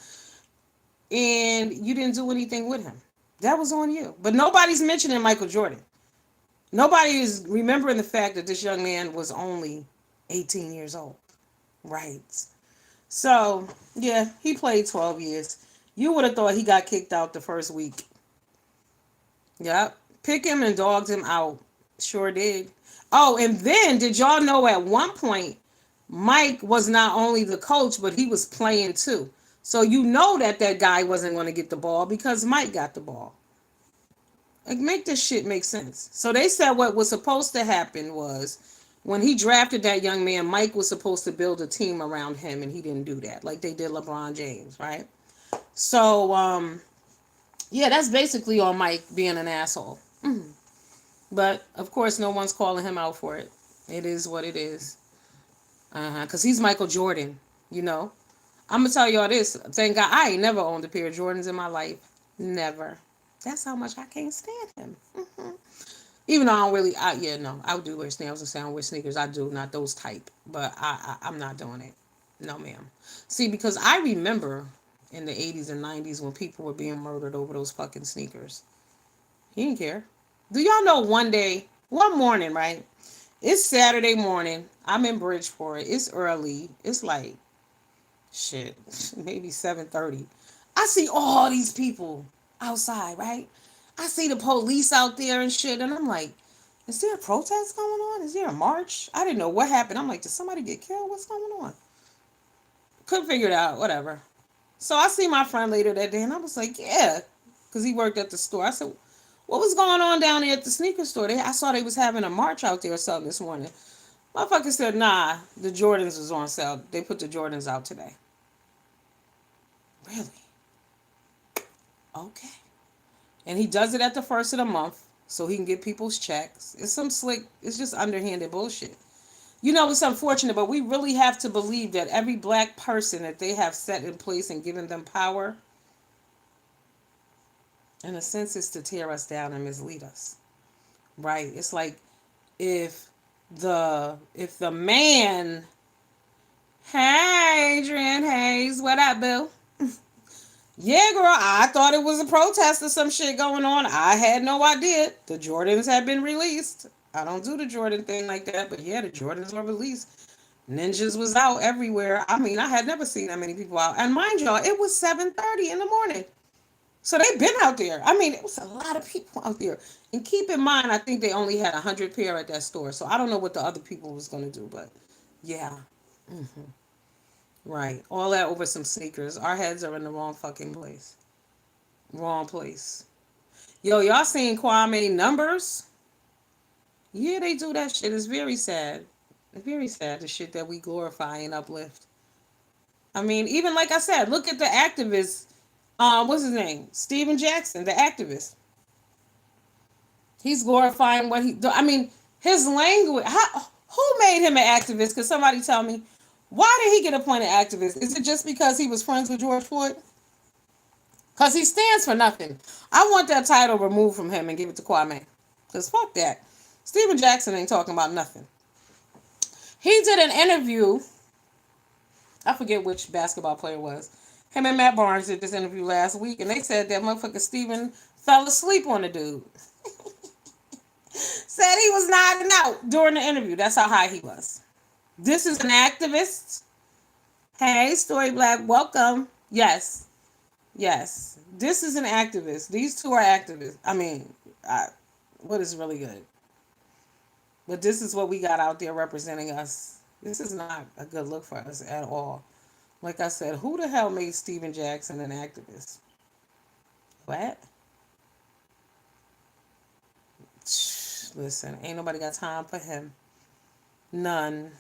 and you didn't do anything with him. That was on you. But nobody's mentioning Michael Jordan. Nobody is remembering the fact that this young man was only 18 years old. Right. So, yeah, he played 12 years. You would have thought he got kicked out the first week. Yep. Pick him and dogged him out. Sure did. Oh, and then did y'all know at one point Mike was not only the coach, but he was playing too. So you know that that guy wasn't going to get the ball because Mike got the ball. Like, make this shit make sense. So they said what was supposed to happen was when he drafted that young man, Mike was supposed to build a team around him, and he didn't do that like they did LeBron James, right? So, yeah, that's basically on Mike being an asshole. But, of course, no one's calling him out for it. It is what it is. Because he's Michael Jordan, you know. I'm going to tell y'all this. Thank God I ain't never owned a pair of Jordans in my life. Never. That's how much I can't stand him. Even though I don't really, I do wear sneakers. I was going to say I don't wear sneakers. I do, not those type. But I'm not doing it. No, ma'am. See, because I remember in the 80s and 90s when people were being murdered over those fucking sneakers. He didn't care. Do y'all know one morning, right? It's Saturday morning. I'm in Bridgeport. It's early. It's like, shit, maybe 7:30. I see all these people outside, right? I see the police out there and shit, and I'm like, is there a protest going on? Is there a march? I didn't know what happened. I'm like, did somebody get killed? What's going on? Couldn't figure it out. Whatever. So I see my friend later that day, and I was like, yeah, because he worked at the store. I said, what was going on down there at the sneaker store? I saw they was having a march out there or something this morning. Motherfucker said, nah, the Jordans was on sale. They put the Jordans out today. Really? Okay. And he does it at the first of the month so he can get people's checks. It's some slick, it's just underhanded bullshit. You know, it's unfortunate, but we really have to believe that every black person that they have set in place and given them power In a sense, it's to tear us down and mislead us, right? It's like if the man, hey Adrian Hayes, what up, Bill? Yeah, girl, I thought it was a protest or some shit going on. I had no idea. The Jordans had been released. I don't do the Jordan thing like that, but yeah, the Jordans were released. Ninjas was out everywhere. I mean, I had never seen that many people out. And mind y'all, it was 7:30 in the morning. So they've been out there. I mean, it was a lot of people out there. And keep in mind, I think they only had 100 pair at that store. So I don't know what the other people was going to do, but yeah. Hmm. Right. All that over some sneakers. Our heads are in the wrong fucking place. Wrong place. Yo, y'all seen Kwame numbers? Yeah, they do that shit. It's very sad. It's very sad, the shit that we glorify and uplift. I mean, even like I said, look at the activist. What's his name? Steven Jackson, the activist. He's glorifying what he do. I mean, his language. Who made him an activist? Could somebody tell me? Why did he get appointed activist? Is it just because he was friends with George Floyd? Because he stands for nothing. I want that title removed from him and give it to Kwame. Because fuck that. Steven Jackson ain't talking about nothing. He did an interview. I forget which basketball player it was. Him and Matt Barnes did this interview last week, and they said that motherfucker Steven fell asleep on the dude. Said he was nodding out during the interview. That's how high he was. This is an activist. Hey, Story Black, welcome. Yes, yes. This is an activist. These two are activists. I mean, what is really good? But this is what we got out there representing us. This is not a good look for us at all. Like I said, who the hell made Steven Jackson an activist? What? Listen, ain't nobody got time for him. None.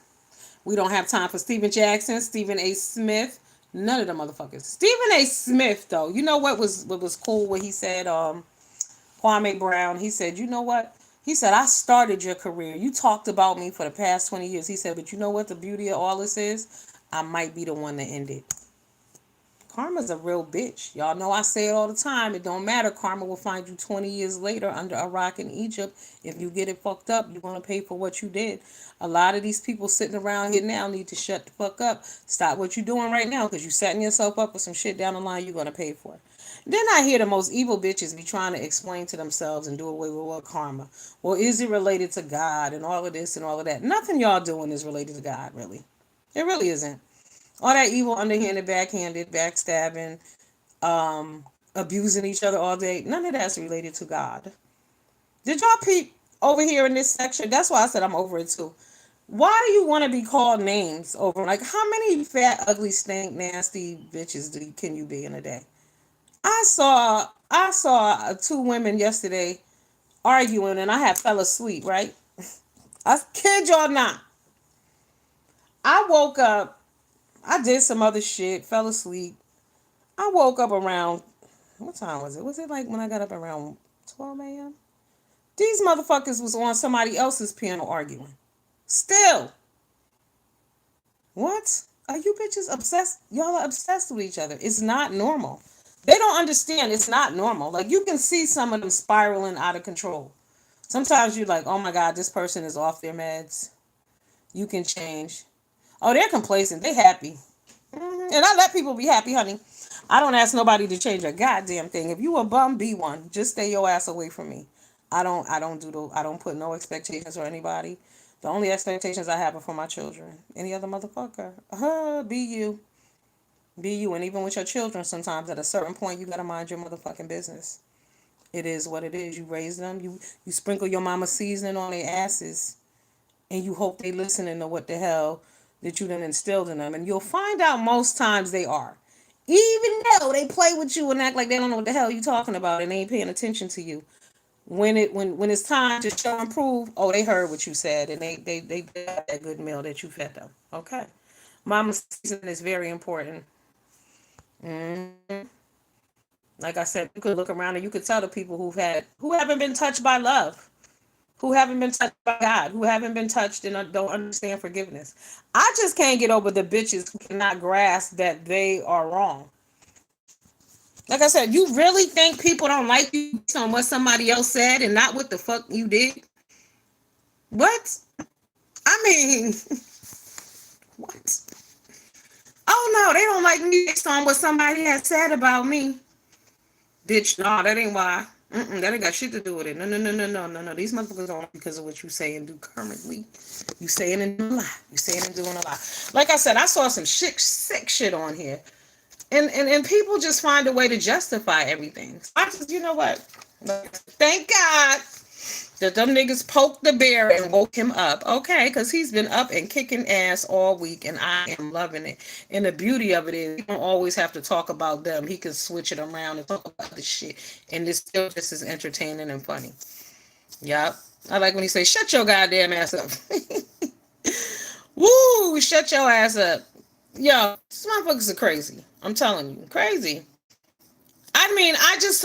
We don't have time for Steven Jackson, Stephen A. Smith, none of the motherfuckers. Stephen A. Smith, though, you know what was cool? What he said, Kwame Brown. He said, you know what? He said, I started your career. You talked about me for the past 20 years. He said, but you know what the beauty of all this is? I might be the one to end it. Karma's a real bitch. Y'all know I say it all the time. It don't matter. Karma will find you 20 years later under a rock in Egypt. If you get it fucked up, you're going to pay for what you did. A lot of these people sitting around here now need to shut the fuck up. Stop what you're doing right now because you're setting yourself up for some shit down the line you're going to pay for. Then I hear the most evil bitches be trying to explain to themselves and do away with what karma. Well, is it related to God and all of this and all of that? Nothing y'all doing is related to God, really. It really isn't. All that evil, underhanded, backhanded, backstabbing, abusing each other all day, none of that's related to God. Did y'all peep over here in this section? That's why I said I'm over it too. Why do you want to be called names over? Like, how many fat, ugly, stink, nasty bitches can you be in a day? I saw two women yesterday arguing, and I had fell asleep. Right? I kid y'all not. I woke up. I did some other shit. Fell asleep. I woke up around, what time was it? Was it like when I got up around 12 a.m.? These motherfuckers was on somebody else's piano arguing. Still. What? Are you bitches obsessed? Y'all are obsessed with each other. It's not normal. They don't understand it's not normal. Like, you can see some of them spiraling out of control. Sometimes you're like, oh my God, this person is off their meds. You can change. Oh, they're complacent. They happy. And I let people be happy, honey. I don't ask nobody to change a goddamn thing. If you a bum, be one. Just stay your ass away from me. I don't put no expectations on anybody. The only expectations I have are for my children. Any other motherfucker. Be you. Be you. And even with your children, sometimes at a certain point you gotta mind your motherfucking business. It is what it is. You raise them, you sprinkle your mama seasoning on their asses, and you hope they listening to what the hell that you done instilled in them. And you'll find out most times they are. Even though they play with you and act like they don't know what the hell you talking about and they ain't paying attention to you. When it's time to show and prove, oh, they heard what you said and they got that good meal that you fed them. Okay. Mama season is very important. Mm-hmm. Like I said, you could look around and you could tell the people who haven't been touched by love, who haven't been touched by God, who haven't been touched and don't understand forgiveness. I just can't get over the bitches who cannot grasp that they are wrong. Like I said, you really think people don't like you based on what somebody else said and not what the fuck you did? What? I mean, what? Oh no, they don't like me based on what somebody has said about me. Bitch, no, that ain't why. That ain't got shit to do with it. No, no, no, no, no, no, no. These motherfuckers don't like because of what you say and do currently. You saying and doing a lot. You saying and doing a lot. Like I said, I saw some sick shit on here. And people just find a way to justify everything. So I just, you know what? Thank God that them niggas poked the bear and woke him up. Okay, because he's been up and kicking ass all week, and I am loving it. And the beauty of it is, you don't always have to talk about them. He can switch it around and talk about the shit, and it's still just as entertaining and funny. Yup. I like when he say, "Shut your goddamn ass up." Woo! Shut your ass up. Yo, these motherfuckers are crazy. I'm telling you, crazy. I mean, I just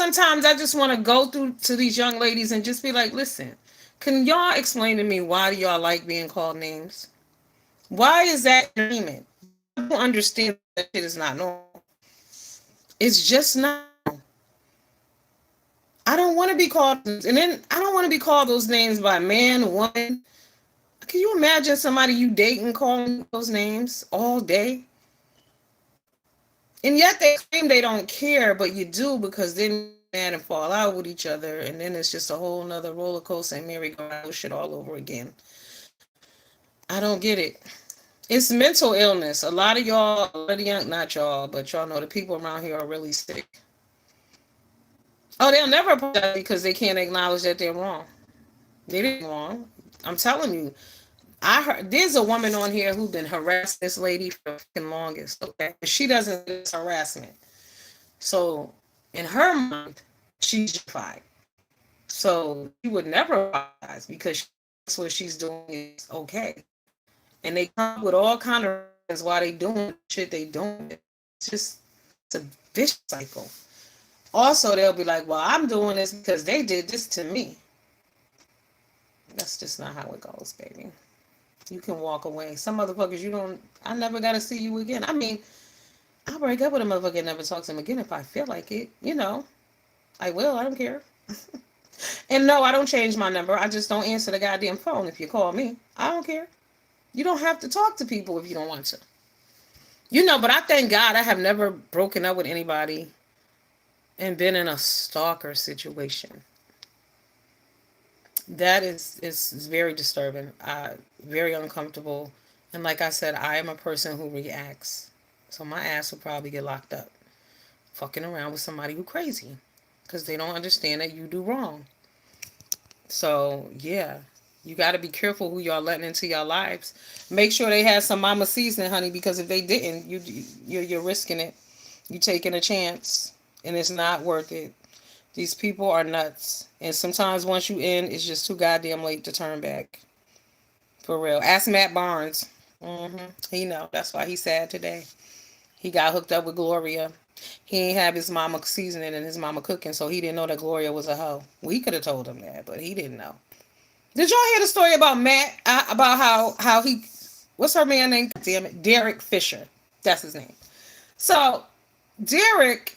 want to go through to these young ladies and just be like, listen, can y'all explain to me why do y'all like being called names? Why is that entertainment? I don't understand that shit is not normal. It's just not. I don't want to be called, and then I don't want to be called those names by man, woman. Can you imagine somebody you dating calling those names all day? And yet they claim they don't care, but you do because then mad and fall out with each other, and then it's just a whole nother roller coaster and merry-go-round shit all over again. I don't get it. It's mental illness. A lot of y'all, a lot of the young, not y'all, but y'all know the people around here are really sick. Oh, they'll never apologize because they can't acknowledge that they're wrong. They didn't wrong. I'm telling you. I heard there's a woman on here who's been harassing this lady for the longest. Okay, she doesn't do this harassment. So in her mind, she's justified. So she would never apologize because that's what she's doing is okay. And they come up with all kind of reasons why they doing shit they doing. It's just it's a vicious cycle. Also, they'll be like, "Well, I'm doing this because they did this to me." That's just not how it goes, baby. You can walk away. Some motherfuckers you don't. I never got to see you again. I mean, I'll break up with a motherfucker and never talk to him again if I feel like it. You know, I will. I don't care. And no, I don't change my number. I just don't answer the goddamn phone if you call me. I don't care. You don't have to talk to people if you don't want to. You know, but I thank God I have never broken up with anybody and been in a stalker situation. That is very disturbing, very uncomfortable. And like I said, I am a person who reacts. So my ass will probably get locked up. Fucking around with somebody who crazy. Because they don't understand that you do wrong. So, yeah. You got to be careful who y'all letting into your lives. Make sure they had some mama seasoning, honey, because if they didn't, you're risking it. You're taking a chance, and it's not worth it. These people are nuts, and sometimes once you in, it's just too goddamn late to turn back. For real. Ask Matt Barnes. He know. That's why he's sad today. He got hooked up with Gloria. He ain't have his mama seasoning and his mama cooking, so he didn't know that Gloria was a hoe. We could have told him that, but he didn't know. Did y'all hear the story about Matt? About how he, what's her man name? Damn it, Derek Fisher. That's his name. So Derek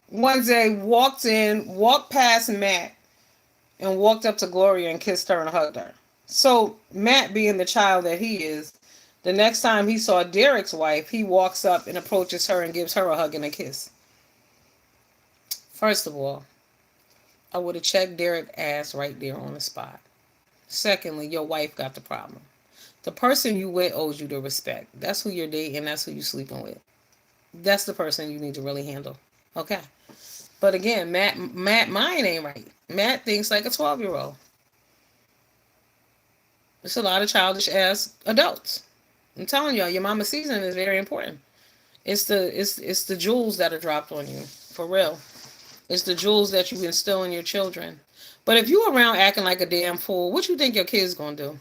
one day walked past Matt, and walked up to Gloria and kissed her and hugged her. So Matt, being the child that he is, the next time he saw Derek's wife, he walks up and approaches her and gives her a hug and a kiss. First of all, I would have checked Derek's ass right there on the spot. Secondly, your wife got the problem. The person you with owes you the respect. That's who you're dating. That's who you're sleeping with. That's the person you need to really handle. Okay. But again, Matt mind ain't right. Matt thinks like a 12-year-old. It's a lot of childish ass adults. I'm telling y'all, your mama season is very important. It's the jewels that are dropped on you. For real. It's the jewels that you instill in your children. But if you around acting like a damn fool, what you think your kid's gonna do?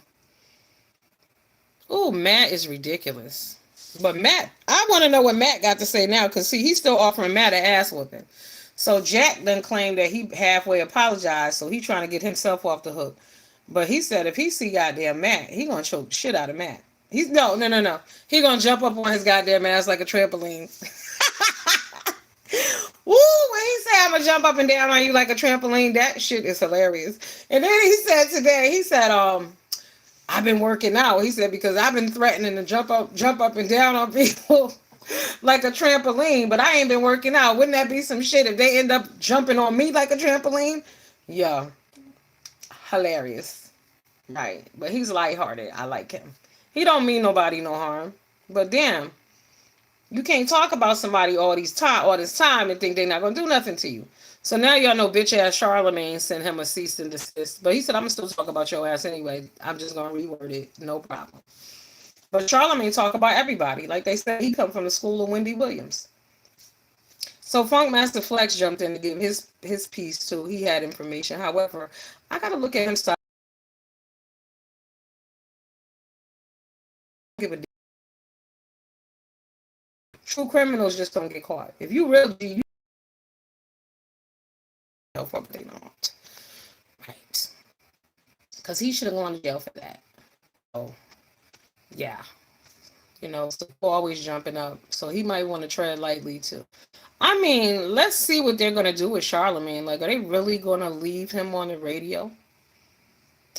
Oh, Matt is ridiculous. But Matt, I want to know what Matt got to say now, because see, he's still offering Matt an ass whooping. So Jack then claimed that he halfway apologized, so he trying to get himself off the hook. But he said if he see goddamn Matt, he gonna choke the shit out of Matt. He's no. He gonna jump up on his goddamn ass like a trampoline. Woo! When he said I'm gonna jump up and down on you like a trampoline, that shit is hilarious. And then he said today, he said, I've been working out. He said because I've been threatening to jump up and down on people like a trampoline, but I ain't been working out. Wouldn't that be some shit if they end up jumping on me like a trampoline? Yeah, hilarious. Right, but he's lighthearted. I like him. He don't mean nobody no harm. But damn, you can't talk about somebody all this time and think they're not gonna do nothing to you. So now y'all know bitch ass Charlemagne sent him a cease and desist. But he said I'm gonna still talk about your ass anyway. I'm just gonna reword it. No problem. But Charlemagne talk about everybody. Like they said, he come from the school of Wendy Williams. So Funk Master Flex jumped in to give his piece too. He had information. However, I gotta look at him side. Give a true criminals just don't get caught. If you really you know what they don't. Right. Because he should have gone to jail for that. So yeah. So always jumping up. So he might want to tread lightly too. I mean, let's see what they're gonna do with Charlemagne. Like, are they really gonna leave him on the radio?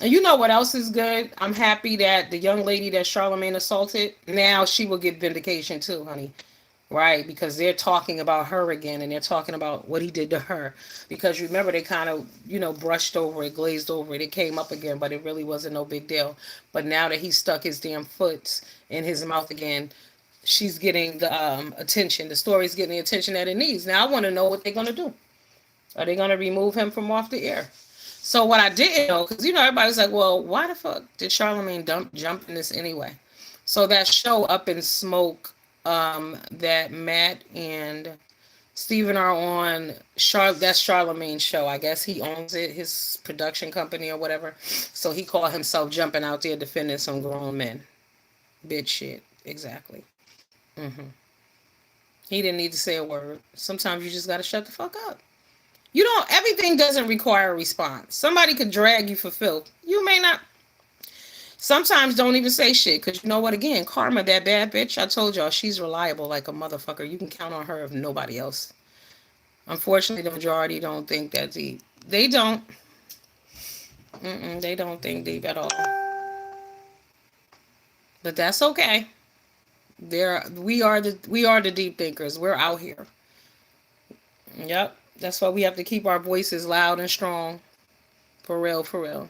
And you know what else is good? I'm happy that the young lady that Charlemagne assaulted, now she will get vindication too, honey. Right? Because they're talking about her again and they're talking about what he did to her. Because remember, they kind of, brushed over it, glazed over it. It came up again, but it really wasn't no big deal. But now that he stuck his damn foot in his mouth again, she's getting the attention. The story's getting the attention that it needs. Now I want to know what they're going to do. Are they going to remove him from off the air? So what I didn't know, because everybody's like, well, why the fuck did Charlemagne jump in this anyway? So that show Up in Smoke, that Matt and Steven are on, that's Charlemagne's show. I guess he owns it, his production company or whatever. So he called himself jumping out there defending some grown men. Bitch shit. Exactly. Mm-hmm. He didn't need to say a word. Sometimes you just got to shut the fuck up. Everything doesn't require a response. Somebody could drag you for filth. You may not. Sometimes don't even say shit. Because you know what? Again, Karma, that bad bitch, I told y'all, she's reliable like a motherfucker. You can count on her if nobody else. Unfortunately, the majority don't think that deep. They don't. They don't think deep at all. But that's okay. We are the deep thinkers. We're out here. Yep. That's why we have to keep our voices loud and strong. For real, for real.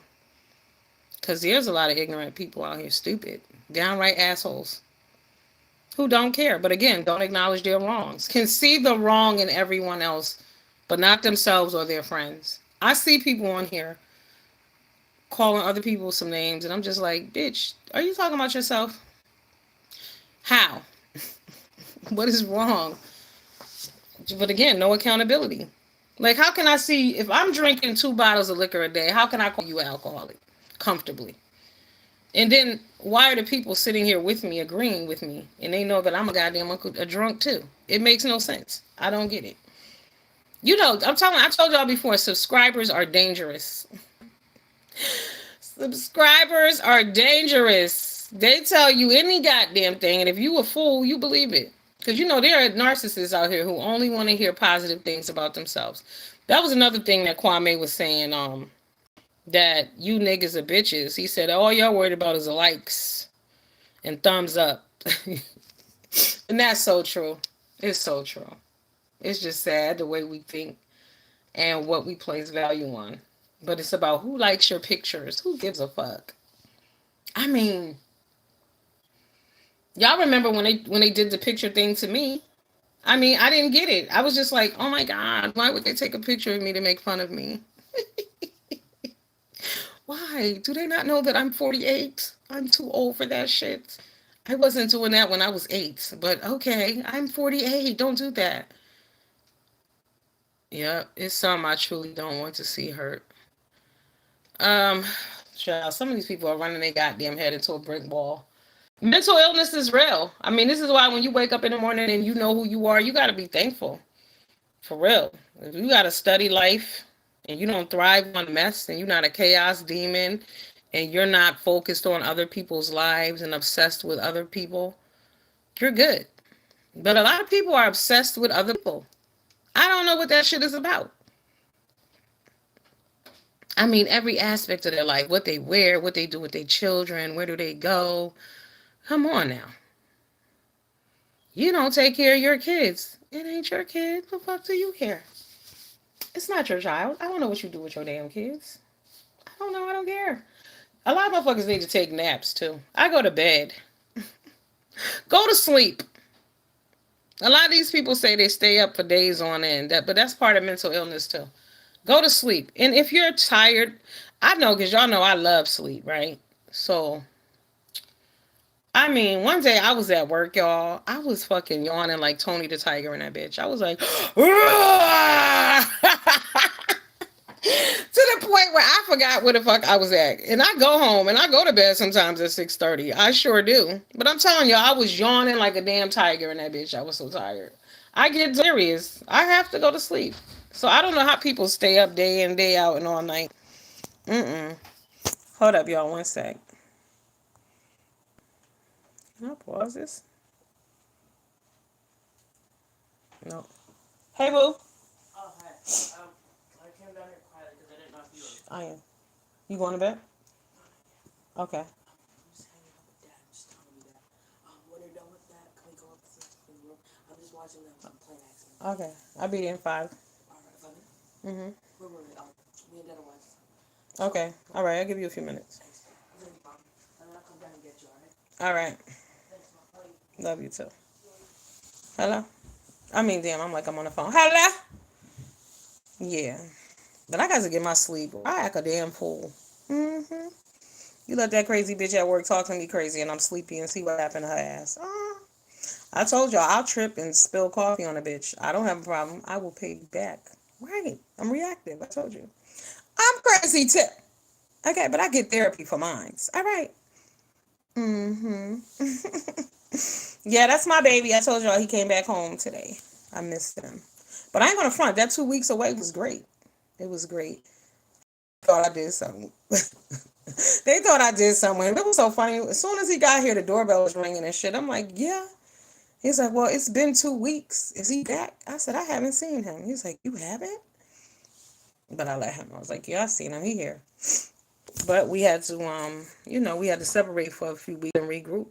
Because there's a lot of ignorant people out here, stupid. Downright assholes. Who don't care. But again, don't acknowledge their wrongs. Can see the wrong in everyone else, but not themselves or their friends. I see people on here calling other people some names, and I'm just like, bitch, are you talking about yourself? How? What is wrong? But again, no accountability. Like, how can I see, if I'm drinking 2 bottles of liquor a day, how can I call you an alcoholic comfortably? And then, why are the people sitting here with me agreeing with me? And they know that I'm a drunk too. It makes no sense. I don't get it. I told y'all before, subscribers are dangerous. Subscribers are dangerous. They tell you any goddamn thing, and if you a fool, you believe it. Because there are narcissists out here who only want to hear positive things about themselves. That was another thing that Kwame was saying, that you niggas are bitches. He said, all y'all worried about is likes and thumbs up. And that's so true. It's so true. It's just sad the way we think and what we place value on. But it's about who likes your pictures. Who gives a fuck? I mean, y'all remember when they did the picture thing to me? I mean, I didn't get it. I was just like, oh my God, why would they take a picture of me to make fun of me? Why? Do they not know that I'm 48? I'm too old for that shit. I wasn't doing that when I was 8. But okay, I'm 48. Don't do that. Yeah, it's something I truly don't want to see hurt. Child, some of these people are running their goddamn head into a brick wall. Mental illness is real. I mean, this is why when you wake up in the morning and you know who you are, you got to be thankful. For real. If you got to study life and you don't thrive on mess and you're not a chaos demon and you're not focused on other people's lives and obsessed with other people, you're good. But a lot of people are obsessed with other people. I don't know what that shit is about. I mean, every aspect of their life, what they wear, what they do with their children, where do they go. Come on now. You don't take care of your kids. It ain't your kid. The fuck do you care? It's not your child. I don't know what you do with your damn kids. I don't know. I don't care. A lot of motherfuckers need to take naps too. I go to bed. Go to sleep. A lot of these people say they stay up for days on end, but that's part of mental illness too. Go to sleep. And if you're tired, I know because y'all know I love sleep, right? So, I mean, one day I was at work, y'all. I was fucking yawning like Tony the Tiger in that bitch. I was like, to the point where I forgot where the fuck I was at. And I go home and I go to bed sometimes at 6:30. I sure do. But I'm telling you, I was yawning like a damn tiger in that bitch. I was so tired. I get serious. I have to go to sleep. So I don't know how people stay up day in, day out and all night. Mm-mm. Hold up, y'all. One sec. Can I pause this? No. Hey, boo. Oh, hey. I came down here quietly because I didn't know if you were. I am. You going to bed? Okay. Okay. I'll be there in 5. Mm-hmm. Okay. All right. I'll give you a few minutes. All right. Love you too. Hello? I mean, damn, I'm like I'm on the phone. Hello? Yeah. But I got to get my sleep. I act a damn fool. Mm-hmm. You let that crazy bitch at work talk to me crazy and I'm sleepy and see what happened to her ass. I told y'all I'll trip and spill coffee on a bitch. I don't have a problem. I will pay you back. Right. I'm reactive. I told you. I'm crazy too. Okay, but I get therapy for mines. All right. Mm-hmm. Yeah, that's my baby. I told y'all he came back home today. I missed him. But I ain't gonna front. That 2 weeks away was great. It was great. Thought I did something. They thought I did something. It was so funny. As soon as he got here, the doorbell was ringing and shit. I'm like, yeah. He's like, well, it's been 2 weeks. Is he back? I said, I haven't seen him. He's like, you haven't? But I let him. I was like, yeah, I seen him. He here. But we had to, we had to separate for a few weeks and regroup.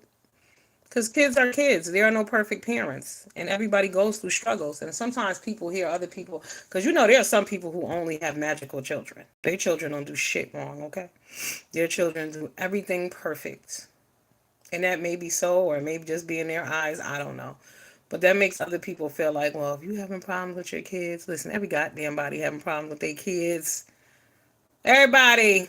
Because kids are kids. There are no perfect parents. And everybody goes through struggles. And sometimes people hear other people. Because there are some people who only have magical children. Their children don't do shit wrong, okay? Their children do everything perfect. And that may be so, or maybe just be in their eyes. I don't know. But that makes other people feel like, well, if you having problems with your kids, listen, every goddamn body having problems with their kids. Everybody.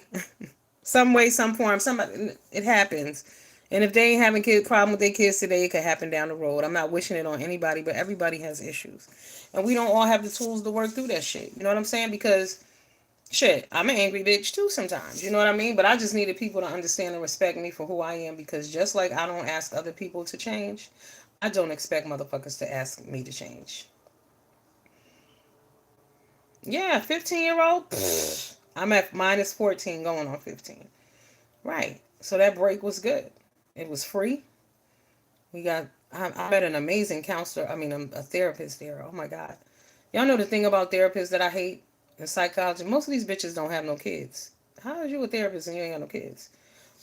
Some way, some form, somebody, it happens. And if they ain't having problem with their kids today, it could happen down the road. I'm not wishing it on anybody, but everybody has issues. And we don't all have the tools to work through that shit. You know what I'm saying? Because, shit, I'm an angry bitch too sometimes. You know what I mean? But I just needed people to understand and respect me for who I am. Because just like I don't ask other people to change, I don't expect motherfuckers to ask me to change. Yeah, 15-year-old. I'm at minus 14 going on 15. Right. So that break was good. It was free. I met an amazing counselor. I mean, a therapist there. Oh my God. Y'all know the thing about therapists that I hate in psychology? Most of these bitches don't have no kids. How are you a therapist and you ain't got no kids?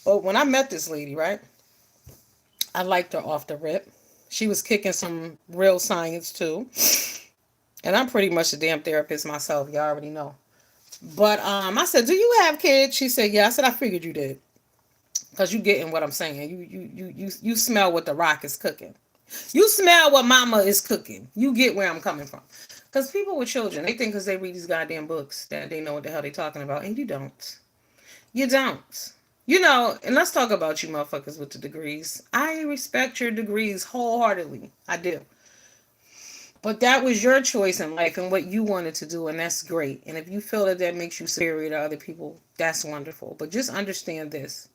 But when I met this lady, right, I liked her off the rip. She was kicking some real science too. And I'm pretty much a damn therapist myself. Y'all already know. But I said, do you have kids? She said, yeah. I said, I figured you did. Because you getting what I'm saying. You smell what the rock is cooking. You smell what mama is cooking. You get where I'm coming from. Because people with children, they think because they read these goddamn books that they know what the hell they talking about. And you don't. You don't. And let's talk about you motherfuckers with the degrees. I respect your degrees wholeheartedly. I do. But that was your choice in life and what you wanted to do, and that's great. And if you feel that that makes you superior to other people, that's wonderful. But just understand this.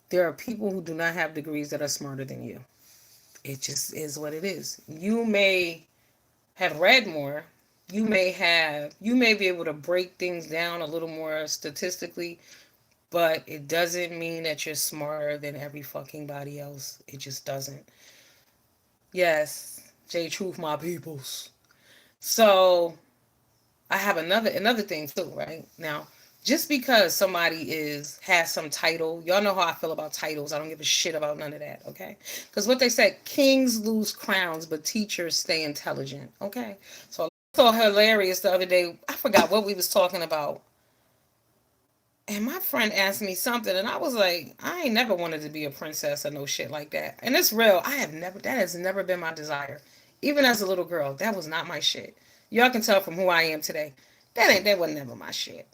There are people who do not have degrees that are smarter than you. It just is what it is. You may have read more. You may be able to break things down a little more statistically, but it doesn't mean that you're smarter than every fucking body else. It just doesn't. Yes, J Truth, my peoples. So I have another thing too, right? Now, just because somebody has some title, y'all know how I feel about titles. I don't give a shit about none of that, okay? Because what they said, kings lose crowns, but teachers stay intelligent, okay? So I saw hilarious the other day. I forgot what we was talking about. And my friend asked me something, and I was like, I ain't never wanted to be a princess or no shit like that. And it's real. That has never been my desire. Even as a little girl, that was not my shit. Y'all can tell from who I am today. That was never my shit.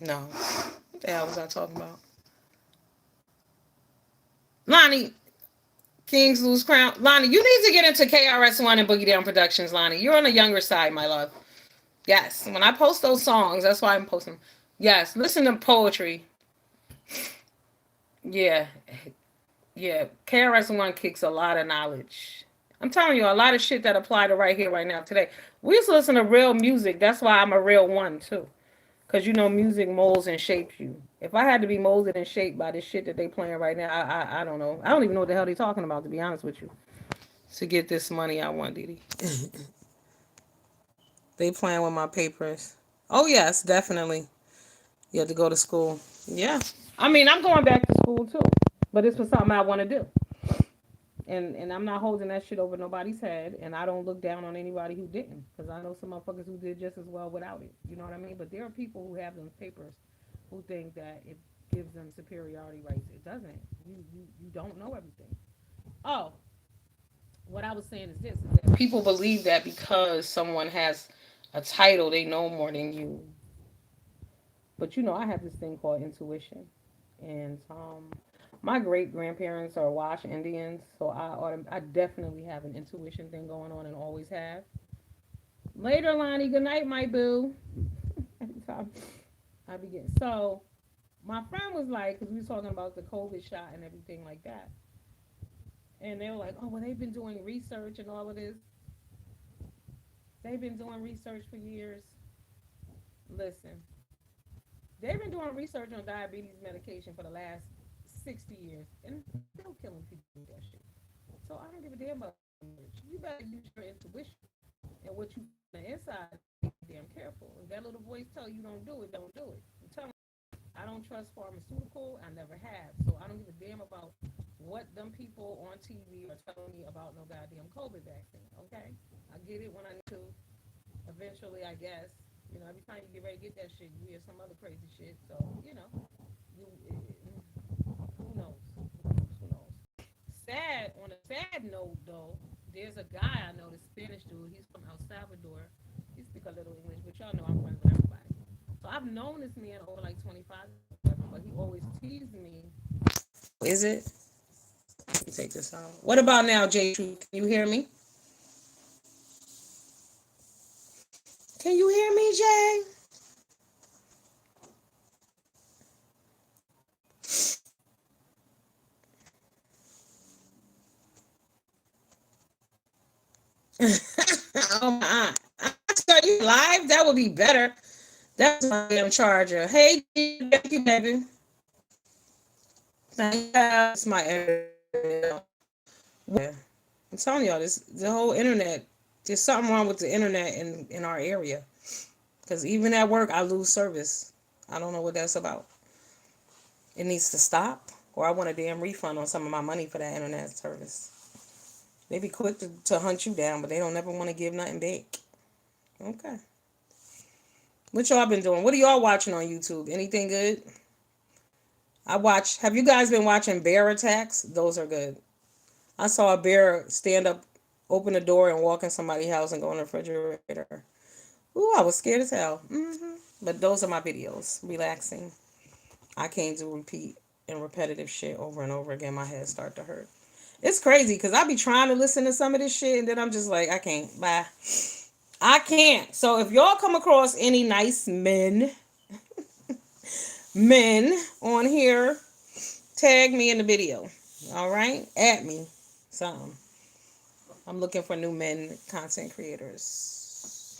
No. What the hell was I talking about? Lonnie, Kings Lose Crown. Lonnie, you need to get into KRS-One and Boogie Down Productions, Lonnie. You're on the younger side, my love. Yes. When I post those songs, that's why I'm posting them. Yes. Listen to poetry. Yeah. Yeah, KRS-One kicks a lot of knowledge. I'm telling you, a lot of shit that apply to right here, right now, today. We used to listen to real music. That's why I'm a real one too, because you know, music molds and shapes you. If I had to be molded and shaped by this shit that they playing right now, I don't know. I don't even know what the hell they talking about, to be honest with you. To get this money, I want, Didi. They playing with my papers. Oh yes, definitely. You have to go to school. Yeah. I mean, I'm going back to school too, but it's for something I want to do. And I'm not holding that shit over nobody's head, and I don't look down on anybody who didn't, because I know some motherfuckers who did just as well without it. You know what I mean? But there are people who have those papers who think that it gives them superiority rights. It doesn't. You don't know everything. Oh, what I was saying is this: is that people believe that because someone has a title, they know more than you. But you know, I have this thing called intuition, and my great grandparents are Wash Indians, so I definitely have an intuition thing going on and always have. Later, Lonnie. Good night, my boo. Every time I begin. So my friend was like, because we was talking about the COVID shot and everything like that, and they were like, oh, well, they've been doing research and all of this. They've been doing research for years. Listen, they've been doing research on diabetes medication for the last 60 years, and still killing people with that shit. So I don't give a damn about research. You better use your intuition and what you feel on the inside. Be damn careful. If that little voice tell you don't do it, don't do it. I'm telling you, I don't trust pharmaceutical. I never have. So I don't give a damn about what them people on TV are telling me about no goddamn COVID vaccine. Okay, I get it when I need to. Eventually, I guess. You know, every time you get ready to get that shit, you hear some other crazy shit. So you know, you who knows? Who knows? Sad. On a sad note, though, there's a guy I know, the Spanish dude. He's from El Salvador. He speaks a little English, but y'all know I'm friends with everybody. So I've known this man over like 25 years, but he always teased me. Is it? Let me take this out. What about now, Jay? Can you hear me? Can you hear me, Jay? Oh my! I tell you live, that would be better. That's my damn charger. Hey, thank you, baby. Thank you. It's my internet. I'm telling y'all, this the whole internet. There's something wrong with the internet in our area. Because even at work, I lose service. I don't know what that's about. It needs to stop, or I want a damn refund on some of my money for that internet service. They be quick to hunt you down, but they don't never want to give nothing back. Okay. What y'all been doing? What are y'all watching on YouTube? Anything good? I watch. Have you guys been watching bear attacks? Those are good. I saw a bear stand up, open the door, and walk in somebody's house and go in the refrigerator. Ooh, I was scared as hell. But those are my videos. Relaxing. I can't do repeat and repetitive shit over and over again. My head start to hurt. It's crazy because I be trying to listen to some of this shit and then I'm just like, I can't. Bye. I can't. So if y'all come across any nice men on here, tag me in the video. All right? At me. Something. I'm looking for new men content creators.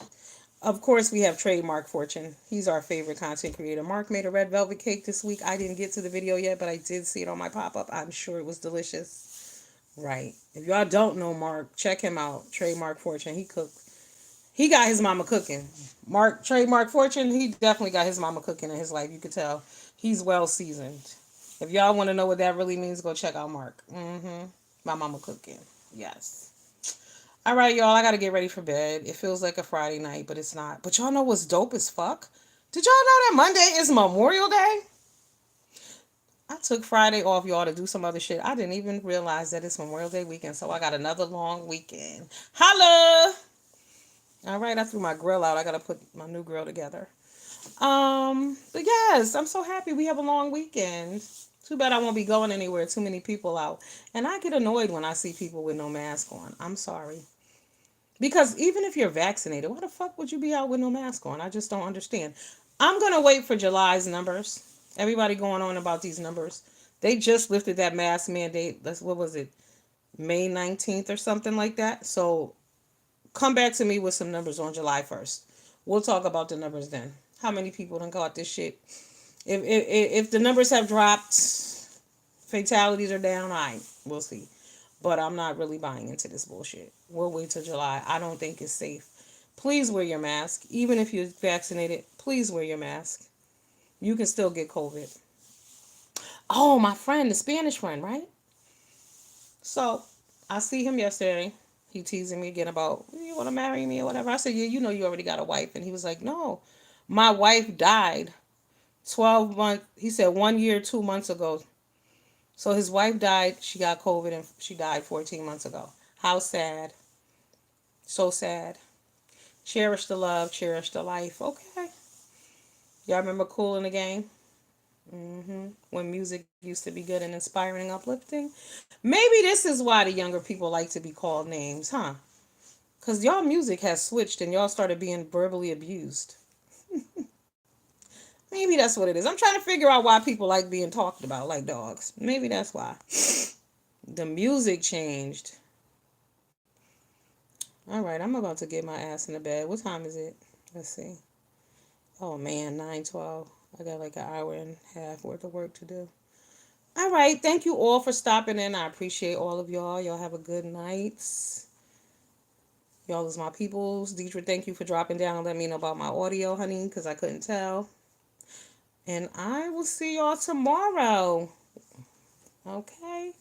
Of course, we have Trademark Fortune. He's our favorite content creator. Mark made a red velvet cake this week. I didn't get to the video yet, but I did see it on my pop up. I'm sure it was delicious. Right. If y'all don't know Mark, check him out. Trademark Fortune. He cooked. He got his mama cooking. Mark Trademark Fortune, he definitely got his mama cooking in his life. You could tell he's well seasoned. If y'all want to know what that really means, go check out Mark. My mama cooking. Yes. All right, y'all. I gotta get ready for bed. It feels like a Friday night, but it's not. But y'all know what's dope as fuck? Did y'all know that Monday is Memorial Day? I took Friday off, y'all, to do some other shit. I didn't even realize that it's Memorial Day weekend, so I got another long weekend. Holla! All right, I threw my grill out. I gotta put my new grill together. But yes, I'm so happy we have a long weekend. Too bad I won't be going anywhere. Too many people out, and I get annoyed when I see people with no mask on. I'm sorry, because even if you're vaccinated, why the fuck would you be out with no mask on? I just don't understand. I'm gonna wait for July's numbers. Everybody going on about these numbers. They just lifted that mask mandate. That's what was it, May 19th or something like that. So come back to me with some numbers on July 1st. We'll talk about the numbers then. How many people done caught this shit? If the numbers have dropped, fatalities are down, all right, we'll see. But I'm not really buying into this bullshit. We'll wait till July. I don't think it's safe. Please wear your mask. Even if you're vaccinated, please wear your mask. You can still get COVID. Oh, my friend, the Spanish friend, right? So I see him yesterday. He teasing me again about, you want to marry me or whatever. I said, yeah, you know you already got a wife. And he was like, no, my wife died 12 months. He said 1 year, 2 months ago. So his wife died. She got COVID and she died 14 months ago. How sad. So sad. Cherish the love. Cherish the life. Okay. Y'all remember Cool in the Game? When music used to be good and inspiring and uplifting. Maybe this is why the younger people like to be called names, huh? Because y'all music has switched and y'all started being verbally abused. Maybe that's what it is. I'm trying to figure out why people like being talked about like dogs. Maybe that's why. The music changed. All right, I'm about to get my ass in the bed. What time is it? Let's see. Oh man, 9:12. I got like an hour and a half worth of work to do. All right, thank you all for stopping in. I appreciate all of y'all. Y'all have a good night. Y'all is my peoples. Deidre, thank you for dropping down and letting me know about my audio, honey, because I couldn't tell. And I will see y'all tomorrow. Okay?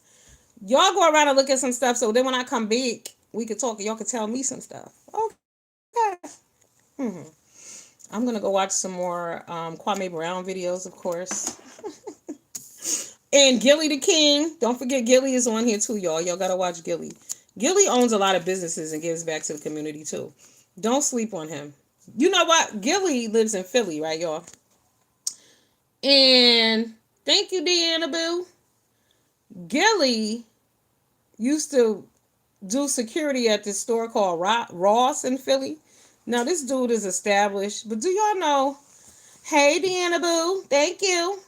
Y'all go around and look at some stuff so then when I come back, we could talk and y'all could tell me some stuff. Okay. I'm going to go watch some more Kwame Brown videos, of course. And Gilly the King. Don't forget Gilly is on here too, y'all. Y'all got to watch Gilly. Gilly owns a lot of businesses and gives back to the community too. Don't sleep on him. You know what? Gilly lives in Philly, right, y'all? And thank you, Deanna Boo. Gilly used to do security at this store called Ross in Philly. Now, this dude is established, but do y'all know? Hey, Deanna Boo, thank you.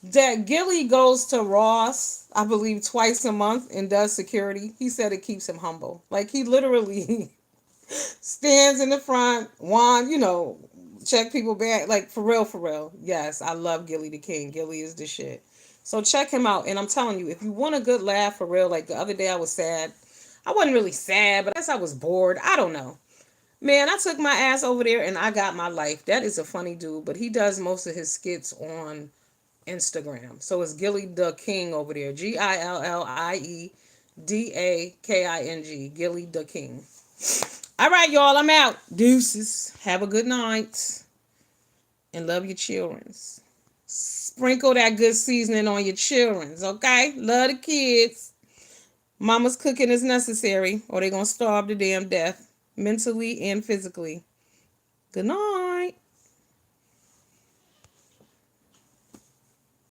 That Gilly goes to Ross, I believe, twice a month and does security. He said it keeps him humble. Like, he literally stands in the front, check people back. Like, for real, for real. Yes, I love Gilly the King. Gilly is the shit. So check him out. And I'm telling you, if you want a good laugh for real, like the other day I was sad. I wasn't really sad, but I guess I was bored. I don't know. Man, I took my ass over there and I got my life. That is a funny dude, but he does most of his skits on Instagram. So it's Gilly the King over there. GILLIEDAKING. Gilly the King. All right, y'all, I'm out. Deuces. Have a good night. And love your childrens. Sprinkle that good seasoning on your childrens, okay? Love the kids. Mama's cooking is necessary or they're going to starve to damn death, mentally and physically. Good night.